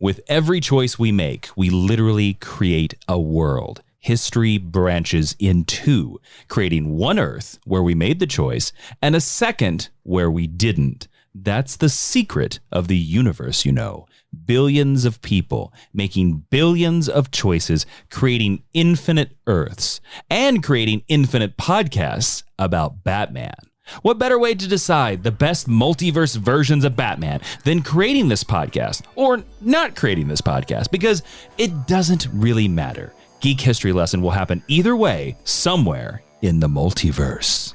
With every choice we make, we literally create a world. History branches in two, creating one Earth where we made the choice and a second where we didn't. That's the secret of the universe, you know. Billions of people making billions of choices, creating infinite Earths, and creating infinite podcasts about Batman. What better way to decide the best multiverse versions of Batman than creating this podcast or not creating this podcast? Because it doesn't really matter. Geek History Lesson will happen either way, somewhere in the multiverse.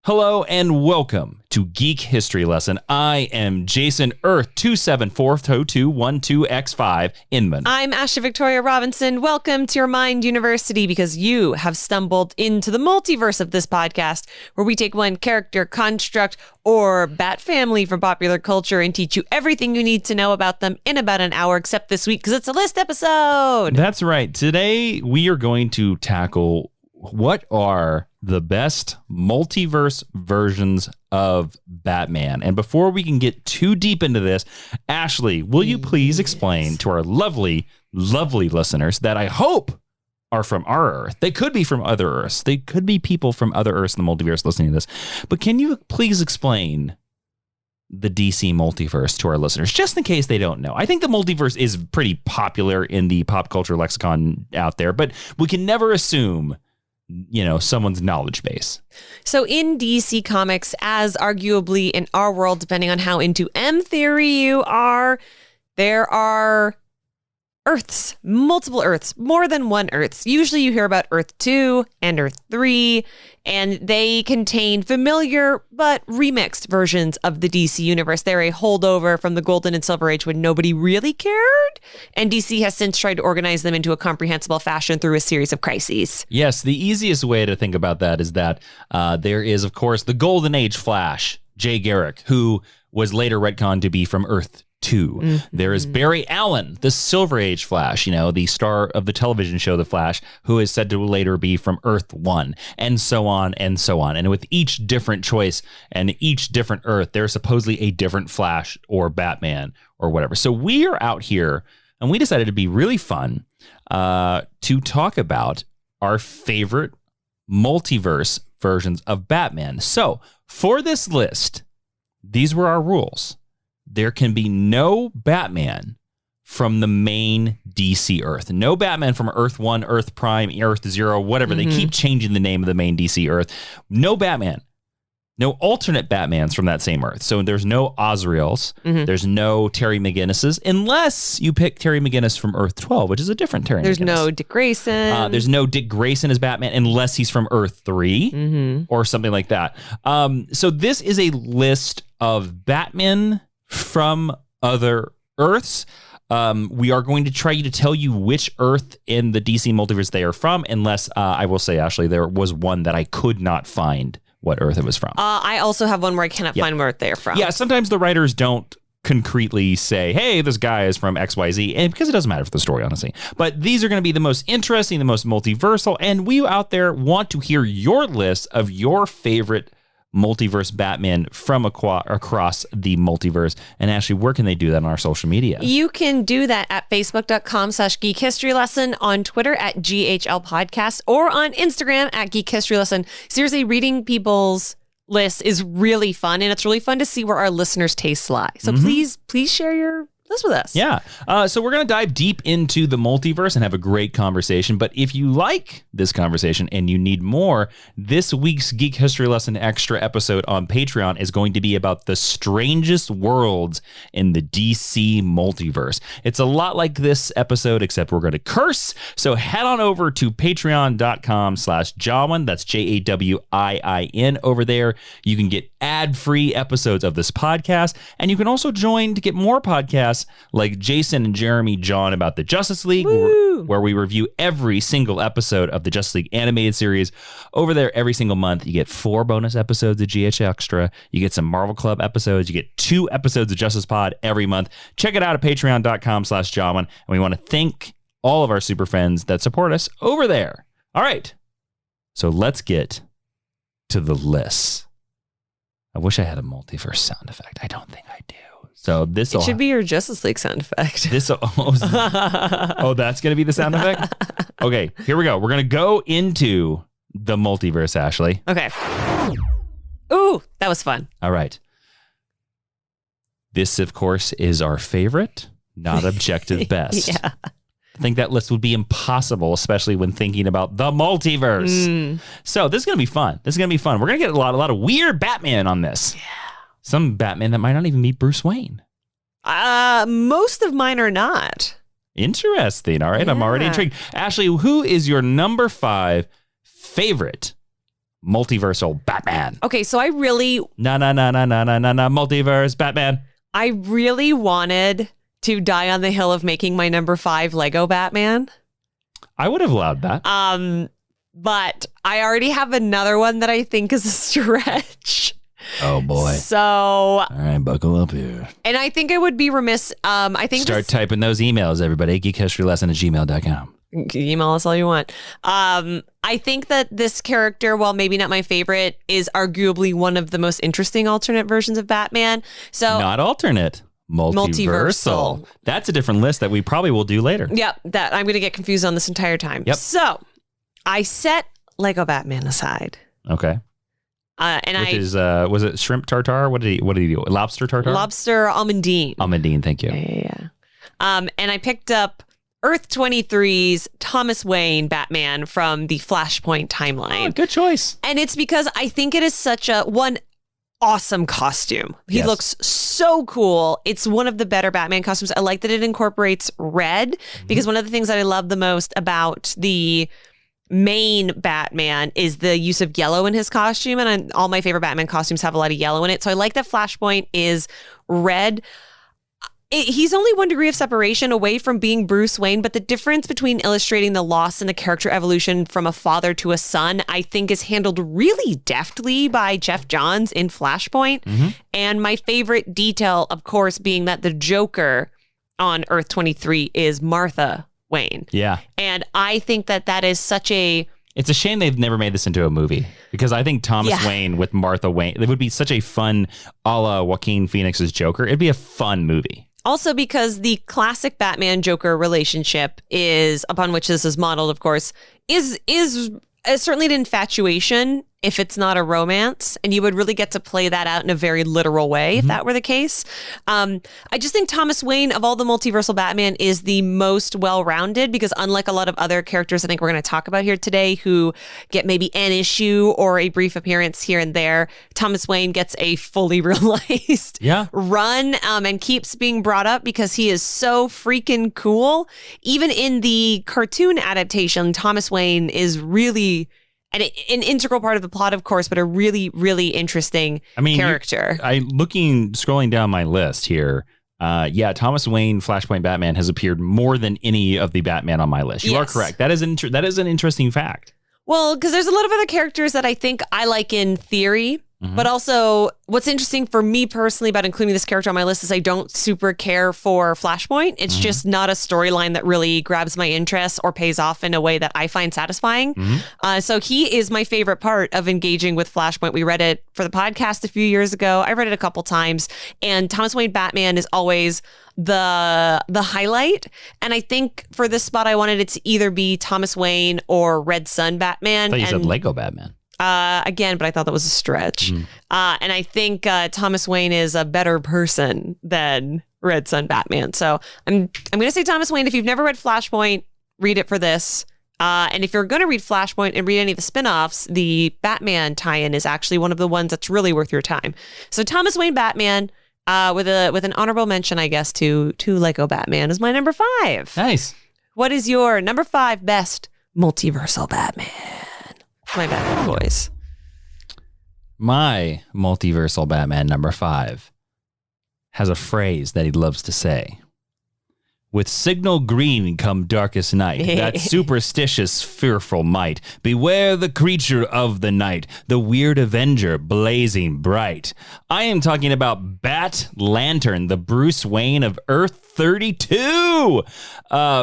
Hello and welcome to Geek History Lesson. I am Jason Earth 2742212X5 Inman. I'm Asha Victoria Robinson. Welcome to your Mind University, because you have stumbled into the multiverse of this podcast, where we take one character, construct, or Bat family from popular culture and teach you everything you need to know about them in about an hour, except this week because it's a list episode. That's right. Today we are going to tackle what are the best multiverse versions of Batman. And before we can get too deep into this, Ashley, will you please explain to our lovely, lovely listeners that I hope are from our Earth. They could be from other Earths. They could be people from other Earths in the multiverse listening to this. But can you please explain the DC Multiverse to our listeners, just in case they don't know? I think the multiverse is pretty popular in the pop culture lexicon out there, but we can never assume, you know, someone's knowledge base. So in DC Comics, as arguably in our world, depending on how into M theory you are, there are Earths, multiple Earths, more than one Earths. Usually you hear about Earth 2 and Earth 3, and they contain familiar but remixed versions of the DC universe. They're a holdover from the Golden and Silver Age when nobody really cared, and DC has since tried to organize them into a comprehensible fashion through a series of crises. Yes, the easiest way to think about that is that there is, of course, the Golden Age Flash, Jay Garrick, who was later retconned to be from Earth 2. Mm-hmm. There is Barry Allen, the Silver Age Flash, you know, the star of the television show The Flash, who is said to later be from Earth 1, and so on and so on. And with each different choice and each different Earth, there's supposedly a different Flash or Batman or whatever. So we are out here, and we decided to be really fun to talk about our favorite multiverse versions of Batman. So for this list, these were our rules. There can be no Batman from the main DC Earth. No Batman from Earth 1, Earth Prime, Earth 0, whatever. They keep changing the name of the main DC Earth. No Batman. No alternate Batmans from that same Earth. So there's no Azraels. There's no Terry McGinnis's, unless you pick Terry McGinnis from Earth 12, which is a different Terry There's McGinnis. no Dick Grayson. There's no Dick Grayson as Batman, unless he's from Earth 3 or something like that. So this is a list of Batman from other Earths. We are going to try to tell you which Earth in the DC multiverse they are from, unless I will say, Ashley, there was one that I could not find what Earth it was from. I also have one where I cannot find where they're from. Yeah, sometimes the writers don't concretely say, hey, this guy is from XYZ, and because it doesn't matter for the story, honestly. But these are going to be the most interesting, the most multiversal, and we out there want to hear your list of your favorite multiverse Batman from across the multiverse. And Ashley, where can they do that on our social media? You can do that at facebook.com/Geek History Lesson, on Twitter at GHL Podcast, or on Instagram at Geek History Lesson. Seriously, reading people's lists is really fun, and it's really fun to see where our listeners' tastes lie. So please share your list with us. Yeah. So we're going to dive deep into the multiverse and have a great conversation. But if you like this conversation and you need more, this week's Geek History Lesson Extra episode on Patreon is going to be about the strangest worlds in the DC multiverse. It's a lot like this episode, except we're going to curse. So head on over to patreon.com/Jawiin. That's JAWIIN over there. You can get ad-free episodes of this podcast, and you can also join to get more podcasts like Jason and Jeremy John about the Justice League, where we review every single episode of the Justice League animated series. Over there, every single month, you get 4 bonus episodes of GH Extra. You get some Marvel Club episodes. You get 2 episodes of Justice Pod every month. Check it out at patreon.com/Jawiin. And we want to thank all of our super fans that support us over there. All right. So let's get to the list. I wish I had a multiverse sound effect. I don't think I do. So this should be your Justice League sound effect. Oh, that's going to be the sound effect? Okay, here we go. We're going to go into the multiverse, Ashley. Okay. Ooh, that was fun. All right. This, of course, is our favorite, not objective best. Yeah. I think that list would be impossible, especially when thinking about the multiverse. So this is going to be fun. We're going to get a lot of weird Batman on this. Yeah. Some Batman that might not even be Bruce Wayne. Most of mine are not. Interesting. All right. Yeah. I'm already intrigued. Ashley, who is your number 5 favorite multiversal Batman? Okay, so I really... multiverse Batman. I really wanted to die on the hill of making my number 5 Lego Batman. I would have allowed that. But I already have another one that I think is a stretch. Oh boy. So all right, buckle up here. And I think I would be remiss. I think start typing those emails, everybody. geekhistorylesson@gmail.com. Email us all you want. I think that this character, while maybe not my favorite, is arguably one of the most interesting alternate versions of Batman. So not alternate. Multiversal. That's a different list that we probably will do later. Yep, that I'm going to get confused on this entire time. Yep. So I set Lego Batman aside. Okay. Was it shrimp tartare? What did he do? Lobster tartare? Lobster almondine. Almondine, thank you. Yeah. And I picked up Earth 23's Thomas Wayne Batman from the Flashpoint timeline. Oh, good choice. And it's because I think it is such a awesome costume. He looks so cool. It's one of the better Batman costumes. I like that it incorporates red because one of the things that I love the most about the main Batman is the use of yellow in his costume, and all my favorite Batman costumes have a lot of yellow in it. So I like that Flashpoint is red. He's only 1 degree of separation away from being Bruce Wayne, but the difference between illustrating the loss and the character evolution from a father to a son, I think, is handled really deftly by Jeff Johns in Flashpoint. And my favorite detail, of course, being that the Joker on Earth 23 is Martha Wayne. Yeah. And I think that is such a... It's a shame they've never made this into a movie because I think Thomas Wayne with Martha Wayne, it would be such a fun a la Joaquin Phoenix's Joker. It'd be a fun movie. Also because the classic Batman-Joker relationship is, upon which this is modeled, of course, is certainly an infatuation if it's not a romance, and you would really get to play that out in a very literal way if that were the case. I just think Thomas Wayne, of all the multiversal Batman, is the most well-rounded because unlike a lot of other characters I think we're going to talk about here today who get maybe an issue or a brief appearance here and there, Thomas Wayne gets a fully realized run and keeps being brought up because he is so freaking cool. Even in the cartoon adaptation, Thomas Wayne is really... an integral part of the plot, of course, but a really, really interesting character. Scrolling down my list here, Thomas Wayne, Flashpoint Batman has appeared more than any of the Batman on my list. You are correct. That is an interesting fact. Well, because there's a lot of other characters that I think I like in theory, but also what's interesting for me personally about including this character on my list is I don't super care for Flashpoint. It's just not a storyline that really grabs my interest or pays off in a way that I find satisfying. So he is my favorite part of engaging with Flashpoint. We read it for the podcast a few years ago. I read it a couple times, and Thomas Wayne Batman is always the highlight. And I think for this spot, I wanted it to either be Thomas Wayne or Red Sun Batman. I thought you said Lego Batman. Again, but I thought that was a stretch. And I think Thomas Wayne is a better person than Red Sun Batman. So I'm going to say Thomas Wayne. If you've never read Flashpoint, read it for this. And if you're going to read Flashpoint and read any of the spinoffs, the Batman tie-in is actually one of the ones that's really worth your time. So Thomas Wayne Batman, with an honorable mention, I guess, to Lego Batman is my number 5. Nice. What is your number 5 best multiversal Batman? My Batman voice. My multiversal Batman number 5 has a phrase that he loves to say. With signal green come darkest night, that superstitious, fearful might. Beware the creature of the night, the weird avenger blazing bright. I am talking about Bat Lantern, the Bruce Wayne of Earth 32.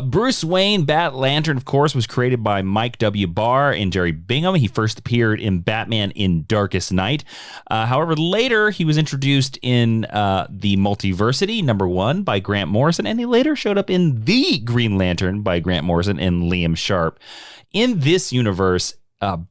Bruce Wayne, Bat Lantern, of course, was created by Mike W. Barr and Jerry Bingham. He first appeared in Batman in Darkest Night. However, later he was introduced in the Multiversity, #1, by Grant Morrison, and he later showed up in The Green Lantern by Grant Morrison and Liam Sharp. In this universe,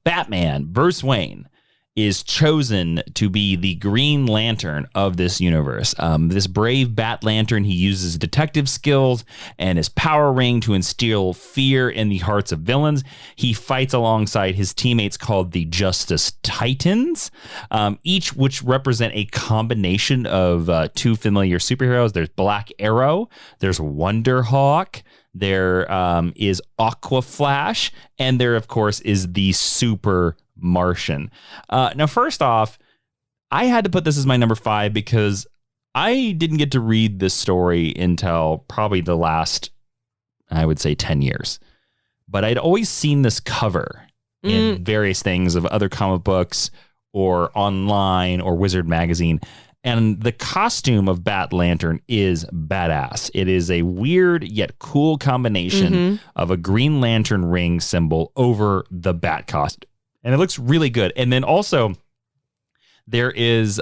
Batman, Bruce Wayne, is chosen to be the Green Lantern of this universe. This brave Bat Lantern, he uses detective skills and his power ring to instill fear in the hearts of villains. He fights alongside his teammates called the Justice Titans, each which represent a combination of two familiar superheroes. There's Black Arrow, there's Wonder Hawk, there is Aqua Flash, and there, of course, is the Super Martian. Now, first off, I had to put this as my #5 because I didn't get to read this story until probably the last, I would say, 10 years. But I'd always seen this cover in various things of other comic books or online or Wizard magazine. And the costume of Bat Lantern is badass. It is a weird yet cool combination of a Green Lantern ring symbol over the Bat costume. And it looks really good. And then also there is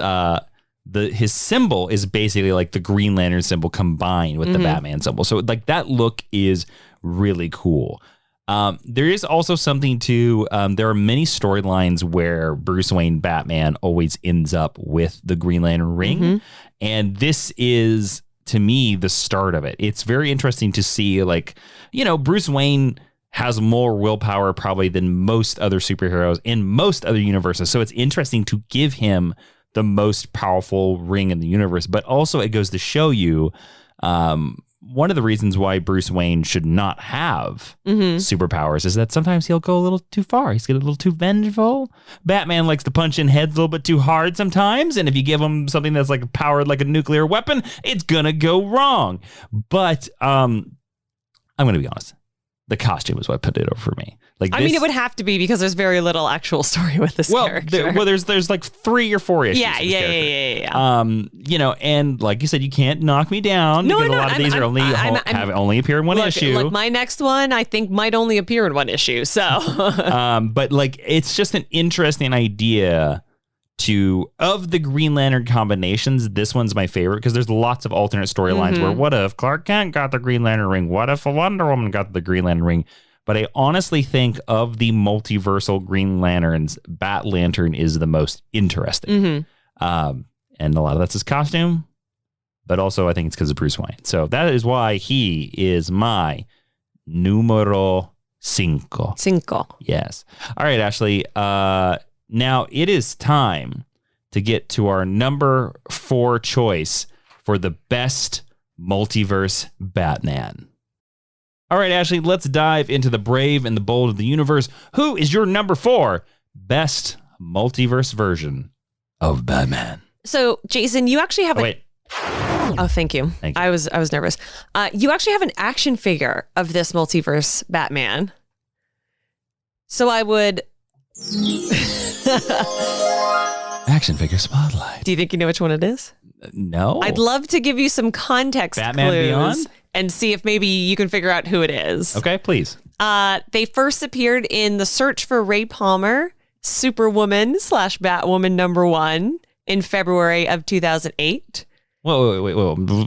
his symbol is basically like the Green Lantern symbol combined with the Batman symbol. So like that look is really cool. There is also something to, there are many storylines where Bruce Wayne Batman always ends up with the Green Lantern ring. And this is, to me, the start of it. It's very interesting to see, like, you know, Bruce Wayne has more willpower probably than most other superheroes in most other universes. So it's interesting to give him the most powerful ring in the universe. But also it goes to show you one of the reasons why Bruce Wayne should not have superpowers is that sometimes he'll go a little too far. He's get a little too vengeful. Batman likes to punch in heads a little bit too hard sometimes. And if you give him something that's like powered like a nuclear weapon, it's going to go wrong. But I'm going to be honest. The costume is what put it over for me. Like, I mean, it would have to be because there's very little actual story with this character. There's like 3 or 4 issues. Yeah. You know, and like you said, you can't knock me down because a lot of these are only appear in one issue. Like my next one, I think might only appear in one issue. So, but like it's just an interesting idea. Of the Green Lantern combinations, this one's my favorite because there's lots of alternate storylines where what if Clark Kent got the Green Lantern ring? What if a Wonder Woman got the Green Lantern ring? But I honestly think of the multiversal Green Lanterns, Bat Lantern is the most interesting. And a lot of that's his costume, but also I think it's because of Bruce Wayne. So that is why he is my numero 5. Yes. All right, Ashley. Now it is time to get to our #4 choice for the best multiverse Batman. All right, Ashley, let's dive into the brave and the bold of the universe. Who is your #4 best multiverse version of Batman? So, Jason, you actually have wait. Oh, thank you. I was nervous. You actually have an action figure of this multiverse Batman. So I would... Action figure spotlight. Do you think you know which one it is? No. I'd love to give you some context Batman clues Beyond? And see if maybe you can figure out who it is. Okay, please. They first appeared in The Search for Ray Palmer, Superwoman / Batwoman #1 in February of 2008. Whoa.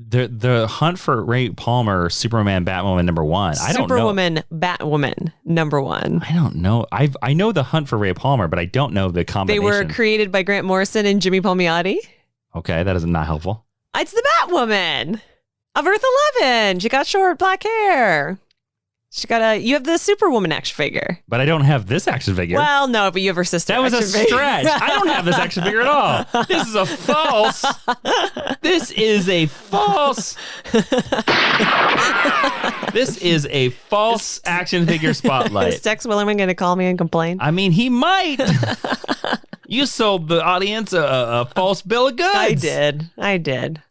The Hunt for Ray Palmer, Superman, Batwoman #1. I don't know. Superwoman, Batwoman #1. I don't know. I know the Hunt for Ray Palmer, but I don't know the combination. They were created by Grant Morrison and Jimmy Palmiotti. Okay, that is not helpful. It's the Batwoman of Earth 11. She got short black hair. You have the Superwoman action figure. But I don't have this action figure. Well, no, but you have her sister. That was a stretch. I don't have this action figure at all. This is a false. This is a false. This is a false action figure spotlight. Is Tex Willerman going to call me and complain? I mean, he might. You sold the audience a false bill of goods. I did.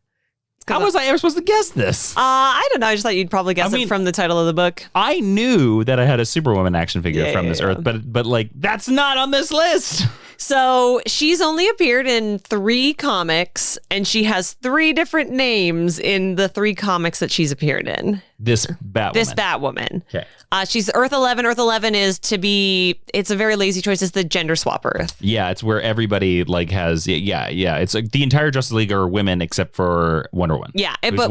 How was I ever supposed to guess this? I don't know. I just thought you'd probably guess it from the title of the book. I knew that I had a Superwoman action figure from this Earth, but like that's not on this list. So she's only appeared in 3 comics, and she has 3 different names in the 3 comics that she's appeared in. This Batwoman. Okay. She's Earth 11. Earth 11 it's a very lazy choice. It's the gender swap Earth. Yeah, it's where everybody like has, it's like the entire Justice League are women except for Wonder Woman. Yeah, but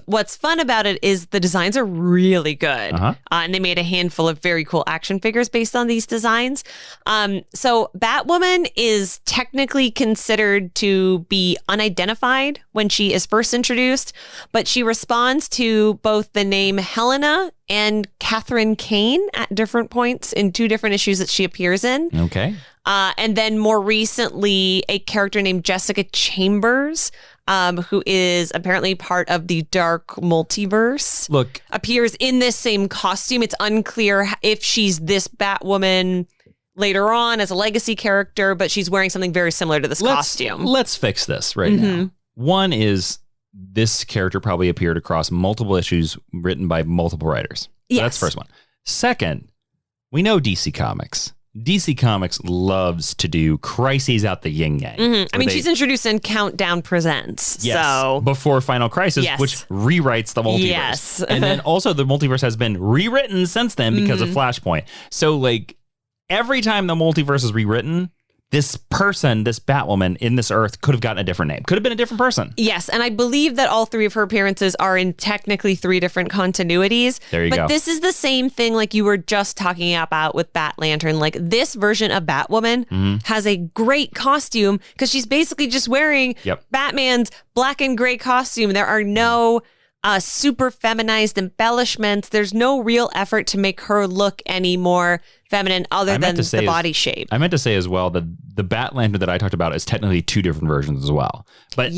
what's fun about it is the designs are really good. And they made a handful of very cool action figures based on these designs. So Batwoman is technically considered to be unidentified when she is first introduced, but she responds to both the name Helena and Catherine Kane at different points in 2 different issues that she appears in. Okay. And then more recently, a character named Jessica Chambers, who is apparently part of the Dark Multiverse, appears in this same costume. It's unclear if she's this Batwoman later on as a legacy character, but she's wearing something very similar to this costume. Let's fix this right now. One is this character probably appeared across multiple issues written by multiple writers. So that's the first one. Second, we know DC Comics. DC Comics loves to do crises out the yin yang. I mean, she's introduced in Countdown Presents. Yes, so before Final Crisis, which rewrites the multiverse. Yes. And then also the multiverse has been rewritten since then because of Flashpoint. So like every time the multiverse is rewritten, this person, this Batwoman in this Earth could have gotten a different name. Could have been a different person. Yes, and I believe that all 3 of her appearances are in technically 3 different continuities. There you go. But this is the same thing like you were just talking about with Bat Lantern. Like this version of Batwoman has a great costume because she's basically just wearing Batman's black and gray costume. There are no super feminized embellishments. There's no real effort to make her look any more feminine other than the body shape. I meant to say as well that the Bat Lantern that I talked about is technically 2 different versions as well. But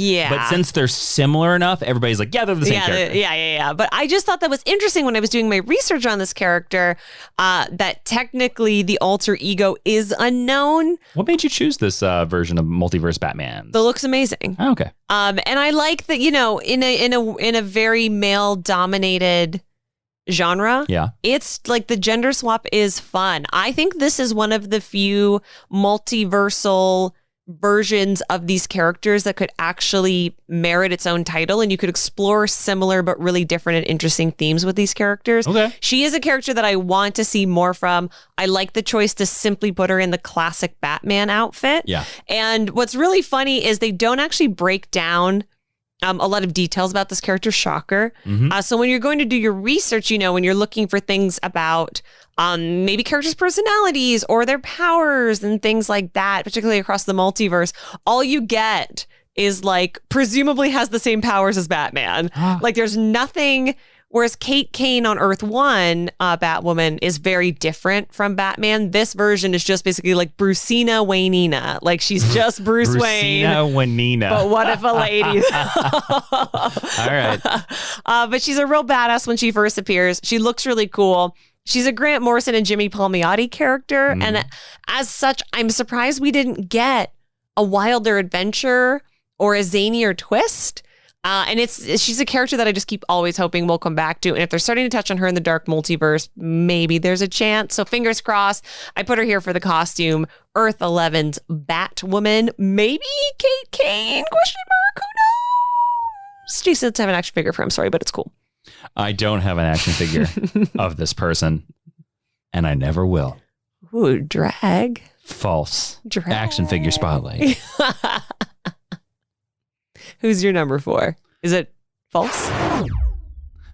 since they're similar enough, everybody's like, they're the same character. Yeah. But I just thought that was interesting when I was doing my research on this character, that technically the alter ego is unknown. What made you choose this version of Multiverse Batman? The look's amazing. Oh, okay. And I like that, in a very male dominated genre. Yeah. It's like the gender swap is fun. I think this is one of the few multiversal versions of these characters that could actually merit its own title, and you could explore similar but really different and interesting themes with these characters. Okay. She is a character that I want to see more from. I like the choice to simply put her in the classic Batman outfit. Yeah. And what's really funny is they don't actually break down a lot of details about this character. Shocker. So when you're going to do your research, when you're looking for things about maybe characters' personalities or their powers and things like that, particularly across the multiverse, all you get is like presumably has the same powers as Batman. Like there's nothing. Whereas Kate Kane on Earth 1, Batwoman, is very different from Batman. This version is just basically like Brucina Wayneina. Like she's just Bruce Wayne. Brucina Wayneina. But what if a lady? All right. But she's a real badass when she first appears. She looks really cool. She's a Grant Morrison and Jimmy Palmiotti character. And as such, I'm surprised we didn't get a wilder adventure or a zanier twist. And she's a character that I just keep always hoping we'll come back to. And if they're starting to touch on her in the Dark Multiverse, maybe there's a chance. So fingers crossed. I put her here for the costume. Earth 11's Batwoman. Maybe Kate Kane? Question mark? Who knows? Jason doesn't have an action figure for him. Sorry, but it's cool. I don't have an action figure of this person. And I never will. Ooh, drag. False. Drag. Action figure spotlight. Who's your number 4? Is it false?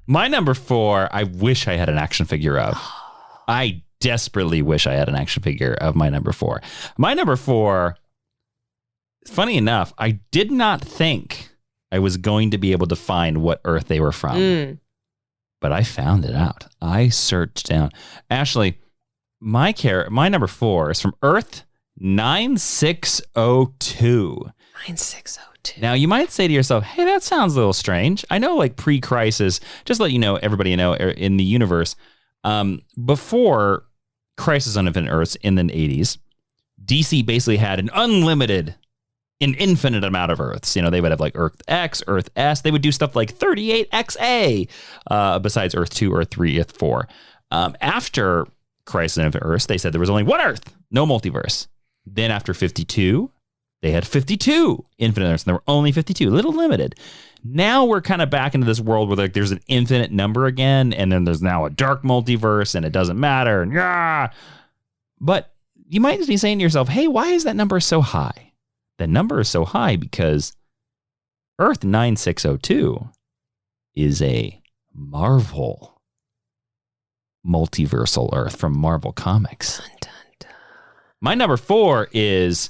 My number 4, I wish I had an action figure of. I desperately wish I had an action figure of my number 4. My number 4, funny enough, I did not think I was going to be able to find what Earth they were from. But I found it out. I searched down. Ashley, my number 4 is from Earth 9602. 9602. Now, you might say to yourself, hey, that sounds a little strange. I know, like, pre-Crisis, just to let you know, everybody know, in the universe, before Crisis on Infinite Earths in the 80s, DC basically had an unlimited an infinite amount of Earths. You know, they would have like Earth X, Earth S. They would do stuff like 38XA besides Earth 2, Earth 3, Earth 4. After Crisis on Infinite Earths, they said there was only one Earth, no multiverse. Then after 52, they had 52 infinite Earths, and there were only 52, a little limited. Now we're kind of back into this world where like there's an infinite number again, and then there's now a dark multiverse, and it doesn't matter. And but you might be saying to yourself, hey, why is that number so high? The number is so high because Earth 9602 is a Marvel multiversal Earth from Marvel Comics. Dun, dun, dun. My number 4 is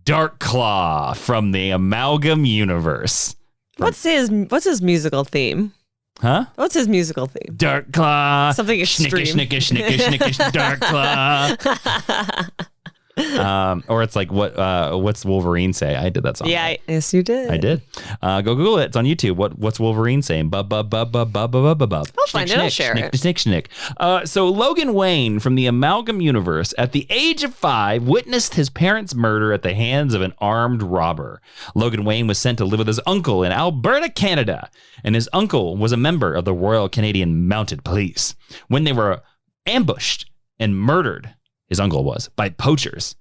Darkclaw from the Amalgam Universe. What's his musical theme? Huh? What's his musical theme? Darkclaw. Something extreme. Snickish, Darkclaw. Or it's like what's Wolverine say? I did that song. Yeah, yes, you did. I did. Go Google it. It's on YouTube. What's Wolverine saying? I'll find it. I'll share it. Snick. So Logan Wayne from the Amalgam Universe, at the age of 5, witnessed his parents' murder at the hands of an armed robber. Logan Wayne was sent to live with his uncle in Alberta, Canada, and his uncle was a member of the Royal Canadian Mounted Police. When they were ambushed and murdered, his uncle was, by poachers.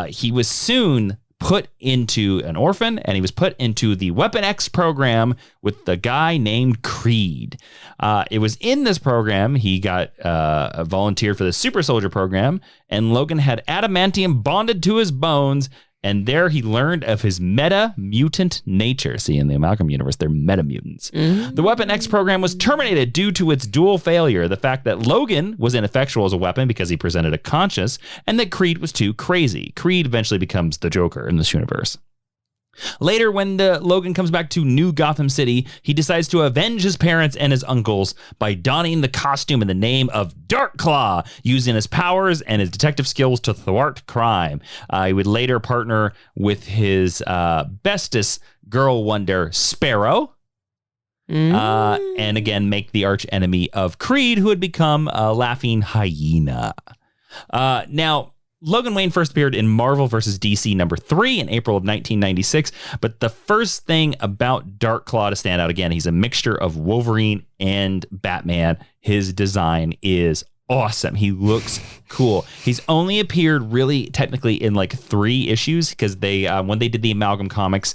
He was soon put into an orphan, and he was put into the Weapon X program with the guy named Creed. It was in this program he got volunteered for the Super Soldier program, and Logan had adamantium bonded to his bones, and there he learned of his meta-mutant nature. See, in the Amalgam Universe, they're meta-mutants. Mm-hmm. The Weapon X program was terminated due to its dual failure. The fact that Logan was ineffectual as a weapon because he presented a conscience, and that Creed was too crazy. Creed eventually becomes the Joker in this universe. Later, when Logan comes back to New Gotham City, he decides to avenge his parents and his uncles by donning the costume in the name of Darkclaw, using his powers and his detective skills to thwart crime. He would later partner with his bestest girl wonder, Sparrow, and again make the arch enemy of Creed, who had become a laughing hyena. Now, Logan Wayne first appeared in Marvel vs. DC number 3 in April of 1996, but the first thing about Darkclaw to stand out, again, he's a mixture of Wolverine and Batman. His design is awesome. He looks cool. He's only appeared really technically in like 3 issues because they when they did the Amalgam comics,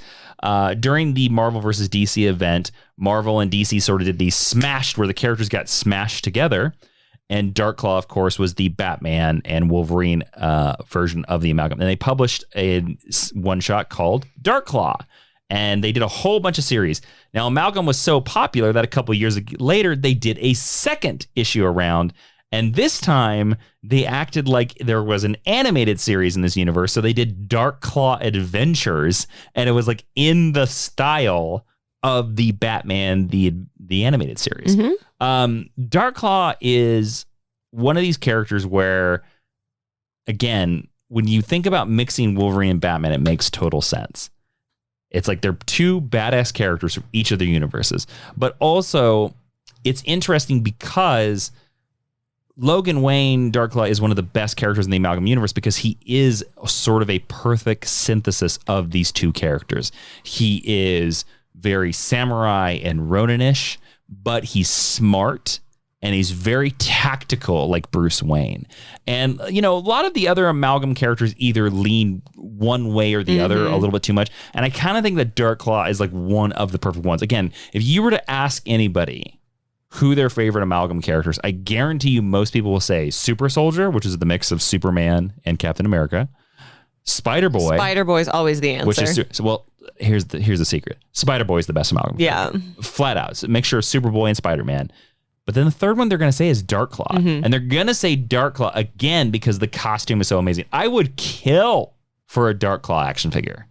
during the Marvel vs. DC event, Marvel and DC sort of did these smashed where the characters got smashed together. And Darkclaw, of course, was the Batman and Wolverine version of the Amalgam. And they published a one-shot called Darkclaw. And they did a whole bunch of series. Now, Amalgam was so popular that a couple years later, they did a second issue around. And this time, they acted like there was an animated series in this universe. So they did Darkclaw Adventures. And it was like in the style of the Batman, the animated series. Mm-hmm. Darkclaw is one of these characters where, again, when you think about mixing Wolverine and Batman, it makes total sense. It's like they're 2 badass characters from each of their universes. But also, it's interesting because Logan Wayne, Darkclaw, is one of the best characters in the Amalgam Universe because he is sort of a perfect synthesis of these 2 characters. He is very samurai and Ronin-ish, but he's smart and he's very tactical like Bruce Wayne. And, you know, a lot of the other Amalgam characters either lean one way or the other a little bit too much. And I kind of think that Darkclaw is like one of the perfect ones. Again, if you were to ask anybody who their favorite Amalgam characters, I guarantee you most people will say Super Soldier, which is the mix of Superman and Captain America. Spider-Boy. Spider-Boy is always the answer. Which is, well, here's the secret. Spider-Boy is the best Amalgam. Yeah. Flat out. So make sure Superboy and Spider-Man. But then the third one they're going to say is Darkclaw. Mm-hmm. And they're going to say Darkclaw again because the costume is so amazing. I would kill for a Darkclaw action figure.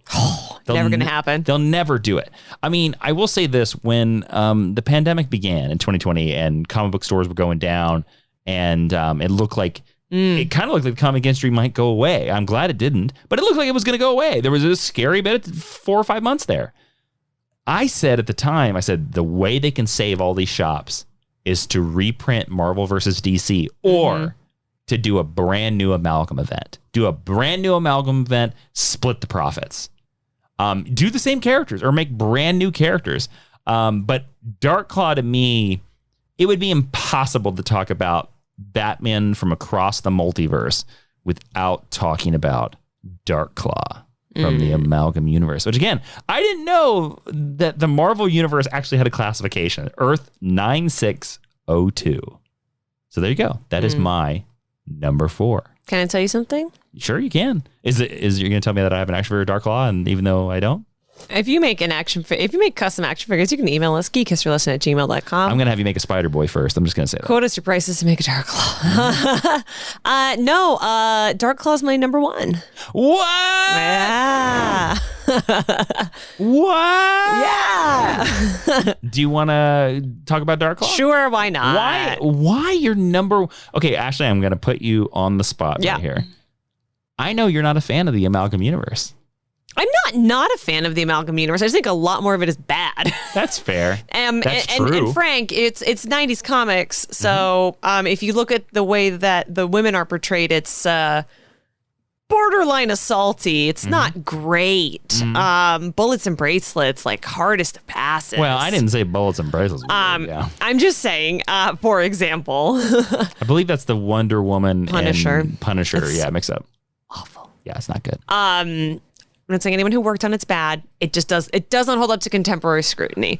Never going to happen. They'll never do it. I mean, I will say this. When the pandemic began in 2020 and comic book stores were going down and it looked like it kind of looked like the comic industry might go away. I'm glad it didn't, but it looked like it was going to go away. There was a scary bit of 4 or 5 months there. I said at the time, the way they can save all these shops is to reprint Marvel versus DC or to do a brand new Amalgam event. Do a brand new Amalgam event, split the profits. Do the same characters or make brand new characters. But Darkclaw, to me, it would be impossible to talk about Batman from across the multiverse without talking about Darkclaw from the Amalgam universe, which again, I didn't know that the Marvel universe actually had a classification, Earth 9602. So there you go. That is my number 4. Can I tell you something? Sure, you can. Is you're going to tell me that I have an action figure of Darkclaw, and even though I don't? If you make custom action figures, you can email us, geekhistoryLesson@gmail.com. I'm going to have you make a Spider-Boy first. I'm just going to say that. Quote us your prices to make a Darkclaw. No, Darkclaw's my number 1. What? Yeah. What? Yeah. Do you want to talk about Darkclaw? Sure, why not? Why your number? Okay, Ashley, I'm going to put you on the spot right here. I know you're not a fan of the Amalgam universe. I'm not a fan of the Amalgam universe. I just think a lot more of it is bad. That's fair. That's true. true. And Frank, it's 90s comics. So if you look at the way that the women are portrayed, it's borderline assaulty. It's not great. Bullets and bracelets, like hardest of passes. Well, I didn't say bullets and bracelets. Yeah. I'm just saying, for example. I believe that's the Wonder Woman Punisher. and Punisher. It's mix up. Awful. Yeah, it's not good. I'm not saying anyone who worked on it's bad. It doesn't hold up to contemporary scrutiny.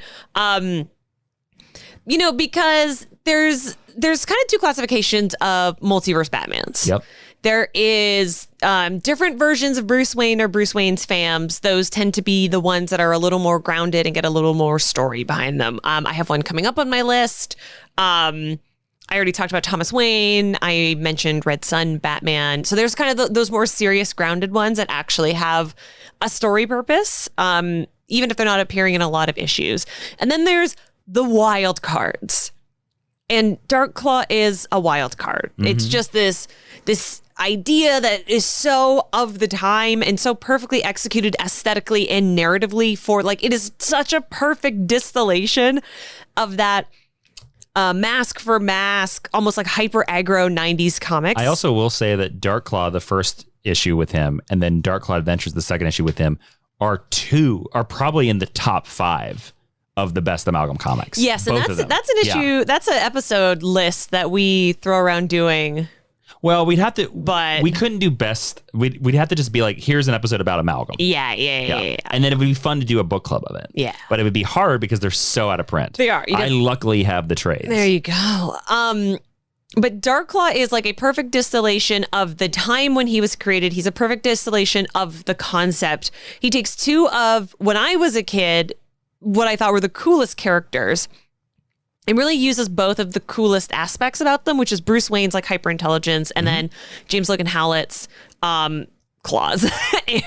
Because there's kind of 2 classifications of multiverse Batmans. Yep. There is different versions of Bruce Wayne or Bruce Wayne's fams. Those tend to be the ones that are a little more grounded and get a little more story behind them. I have one coming up on my list. I already talked about Thomas Wayne. I mentioned Red Sun Batman. So there's kind of those more serious, grounded ones that actually have a story purpose, even if they're not appearing in a lot of issues. And then there's the wild cards. And Darkclaw is a wild card. It's just this idea that is so of the time and so perfectly executed aesthetically and narratively it is such a perfect distillation of that mask for mask, almost like hyper aggro 90s comics. I also will say that Darkclaw, the first issue with him, and then Darkclaw Adventures, the second issue with him, are probably in the top 5 of the best Amalgam comics. Yes, and that's an issue. Yeah. That's an episode list that we throw around doing. Well, we'd have to, but we couldn't do best. We'd have to just be like, here's an episode about Amalgam. Yeah. And then it would be fun to do a book club of it. Yeah. But it would be hard because they're so out of print. They are. I luckily have the trades. There you go. But Darkclaw is like a perfect distillation of the time when he was created. He's a perfect distillation of the concept. He takes 2 of, when I was a kid, what I thought were the coolest characters, and really uses both of the coolest aspects about them, which is Bruce Wayne's like hyper-intelligence, and then James Logan Howlett's claws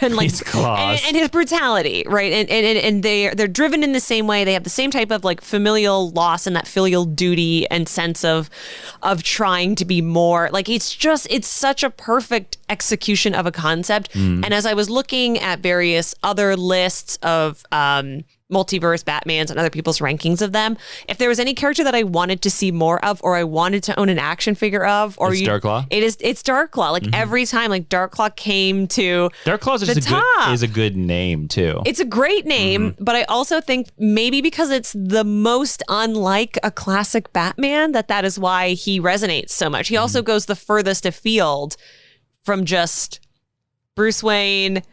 and like claws. And his brutality, right? And they're driven in the same way. They have the same type of like familial loss and that filial duty and sense of trying to be more. Like it's such a perfect execution of a concept. And as I was looking at various other lists of multiverse Batmans and other people's rankings of them, if there was any character that I wanted to see more of, or I wanted to own an action figure of, or Darkclaw. It's Darkclaw. Like every time, like Darkclaw came to Darkclaw is a good name too. It's a great name, but I also think maybe because it's the most unlike a classic Batman, that is why he resonates so much. He also goes the furthest afield from just Bruce Wayne,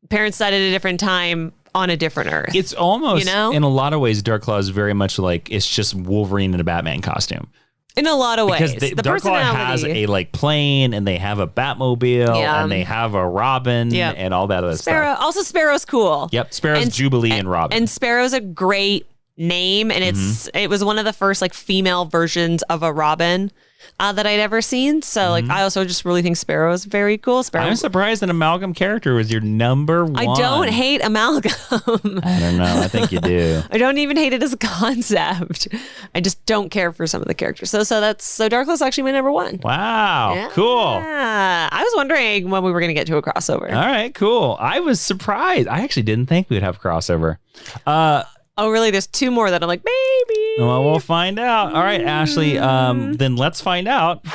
parents died at a different time, on a different Earth. It's almost, in a lot of ways, Darkclaw is very much like it's just Wolverine in a Batman costume. In a lot of ways. Because Darkclaw has a like plane, and they have a Batmobile, and they have a Robin, and all that other stuff. Also, Sparrow's cool. Yep, Sparrow's Jubilee and Robin. And Sparrow's a great name, and it was one of the first like female versions of a Robin that I'd ever seen. So like I also just really think Sparrow is very cool. I'm surprised an Amalgam character was your number 1. I don't hate Amalgam. I don't know. I think you do. I don't even hate it as a concept. I just don't care for some of the characters. So Darklaw's actually my number 1. Wow. Yeah. Cool. I was wondering when we were going to get to a crossover. All right, cool. I was surprised. I actually didn't think we'd have crossover. Oh, really? There's 2 more that I'm like, maybe. Well, we'll find out. All right, Ashley, then let's find out.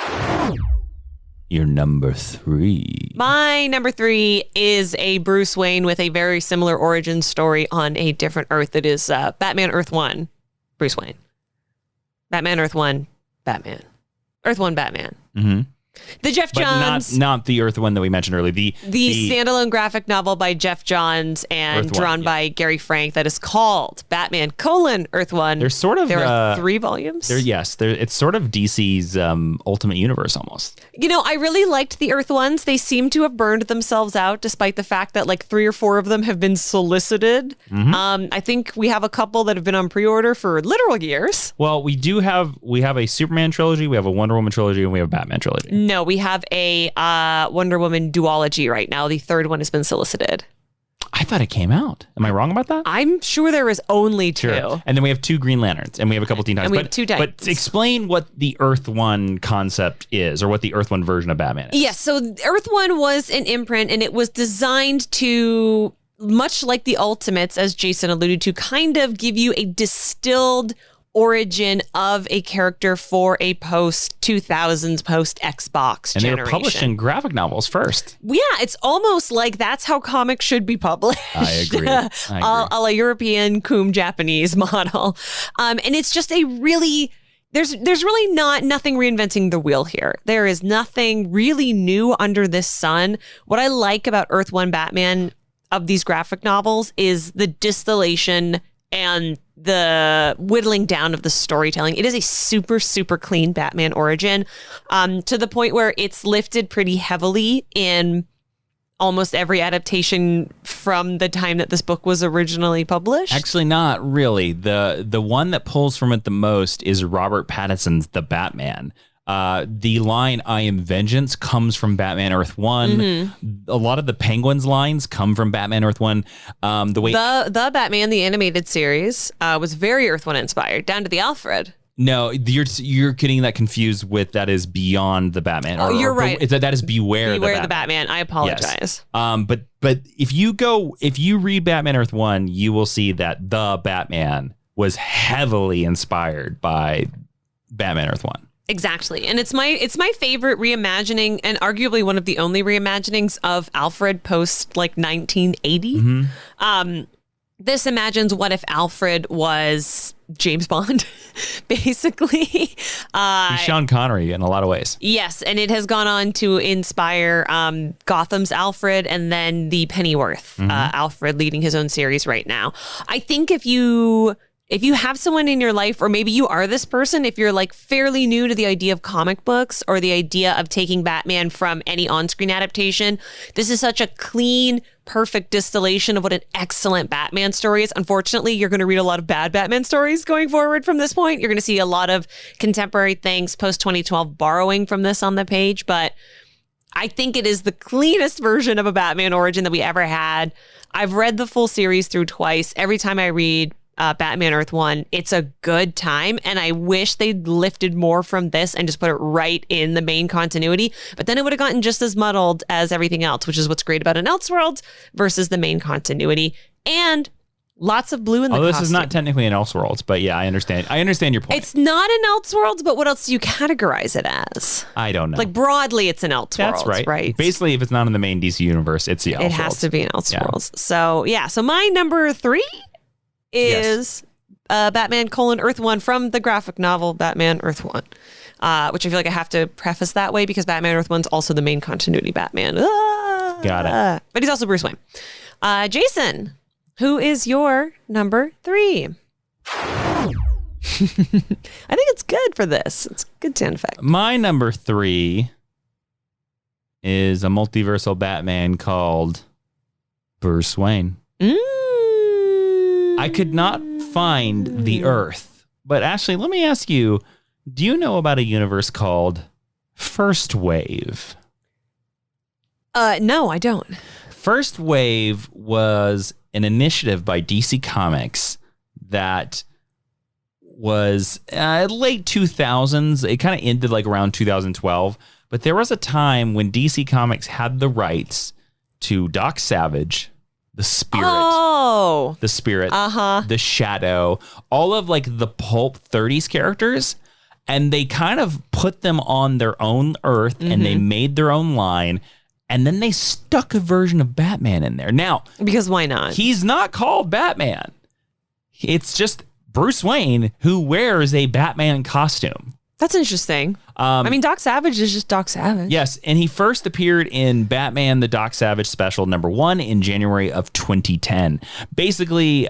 your number 3. My number 3 is a Bruce Wayne with a very similar origin story on a different Earth. It is Batman Earth 1, Bruce Wayne. Batman Earth 1, Batman. Earth 1, Batman. Mm-hmm. The Jeff Johns. But not the Earth one that we mentioned earlier. The standalone graphic novel by Jeff Johns and drawn by Gary Frank that is called Batman: Earth 1. There are 3 volumes. It's sort of DC's Ultimate Universe almost. You know, I really liked the Earth ones. They seem to have burned themselves out, despite the fact that like 3 or 4 of them have been solicited. Mm-hmm. I think we have a couple that have been on pre-order for literal years. Well, we have a Superman trilogy, we have a Wonder Woman trilogy, and we have a Batman trilogy. No, we have a Wonder Woman duology right now. The 3rd one has been solicited. I thought it came out. Am I wrong about that? I'm sure there is only 2. Sure. And then we have 2 Green Lanterns, and we have a couple Teen Titans. And we have 2 Titans. But explain what the Earth 1 concept is, or what the Earth 1 version of Batman is. Yes, so Earth 1 was an imprint, and it was designed to, much like the Ultimates, as Jason alluded to, kind of give you a distilled origin of a character for a post-2000s, post-Xbox generation. And they were publishing graphic novels first. Yeah, it's almost like that's how comics should be published. I agree. A la European cum Japanese model. And it's just a really... There's really nothing reinventing the wheel here. There is nothing really new under this sun. What I like about Earth 1 Batman of these graphic novels is the distillation and the whittling down of the storytelling. It is a super, super clean Batman origin, to the point where it's lifted pretty heavily in almost every adaptation from the time that this book was originally published. Actually, not really. The one that pulls from it the most is Robert Pattinson's The Batman. The line "I am vengeance" comes from Batman Earth 1. Mm-hmm. A lot of the Penguin's lines come from Batman Earth 1. The Batman the animated series was very Earth 1 inspired, down to the Alfred. No, you're getting that confused with that is Beyond the Batman. You're right. That is Beware the Batman. I apologize. Yes. But if you read Batman Earth 1, you will see that the Batman was heavily inspired by Batman Earth 1. Exactly. And it's my favorite reimagining, and arguably one of the only reimaginings of Alfred post like 1980. Mm-hmm. This imagines what if Alfred was James Bond, basically. He's Sean Connery in a lot of ways. Yes, and it has gone on to inspire Gotham's Alfred and then the Pennyworth Alfred leading his own series right now. I think if you have someone in your life, or maybe you are this person, if you're like fairly new to the idea of comic books or the idea of taking Batman from any on-screen adaptation, this is such a clean, perfect distillation of what an excellent Batman story is. Unfortunately, you're going to read a lot of bad Batman stories going forward from this point. You're going to see a lot of contemporary things post-2012 borrowing from this on the page, but I think it is the cleanest version of a Batman origin that we ever had. I've read the full series through twice. Every time I read Batman Earth 1, it's a good time, and I wish they'd lifted more from this and just put it right in the main continuity, but then it would have gotten just as muddled as everything else, which is what's great about an Elseworlds versus the main continuity. And lots of blue in the costume. This is not technically an Elseworlds, but yeah, I understand your point. It's not an Elseworlds, but what else do you categorize it as? I don't know. Like broadly, it's an Elseworlds, That's right. Basically, if it's not in the main DC universe, it's the Elseworlds. It has to be an Elseworlds. Yeah. So my number 3 is Batman: Earth 1 from the graphic novel Batman Earth 1, which I feel like I have to preface that way because Batman Earth 1's also the main continuity Batman. Got it. But he's also Bruce Wayne. Jason, who is your number 3? I think it's good for this. It's good to infect. My number 3 is a multiversal Batman called Bruce Wayne. I could not find the Earth, but Ashley, let me ask you, do you know about a universe called First Wave? No, I don't. First Wave was an initiative by DC Comics that was late 2000s. It kind of ended like around 2012, but there was a time when DC Comics had the rights to Doc Savage, the Spirit, the Shadow, all of like the pulp 30s characters, And they kind of put them on their own Earth and they made their own line. And then they stuck a version of Batman in there. Now, because why not? He's not called Batman. It's just Bruce Wayne who wears a Batman costume. That's interesting. I mean, Doc Savage is just Doc Savage. Yes, and he first appeared in Batman the Doc Savage Special #1 in January of 2010. Basically,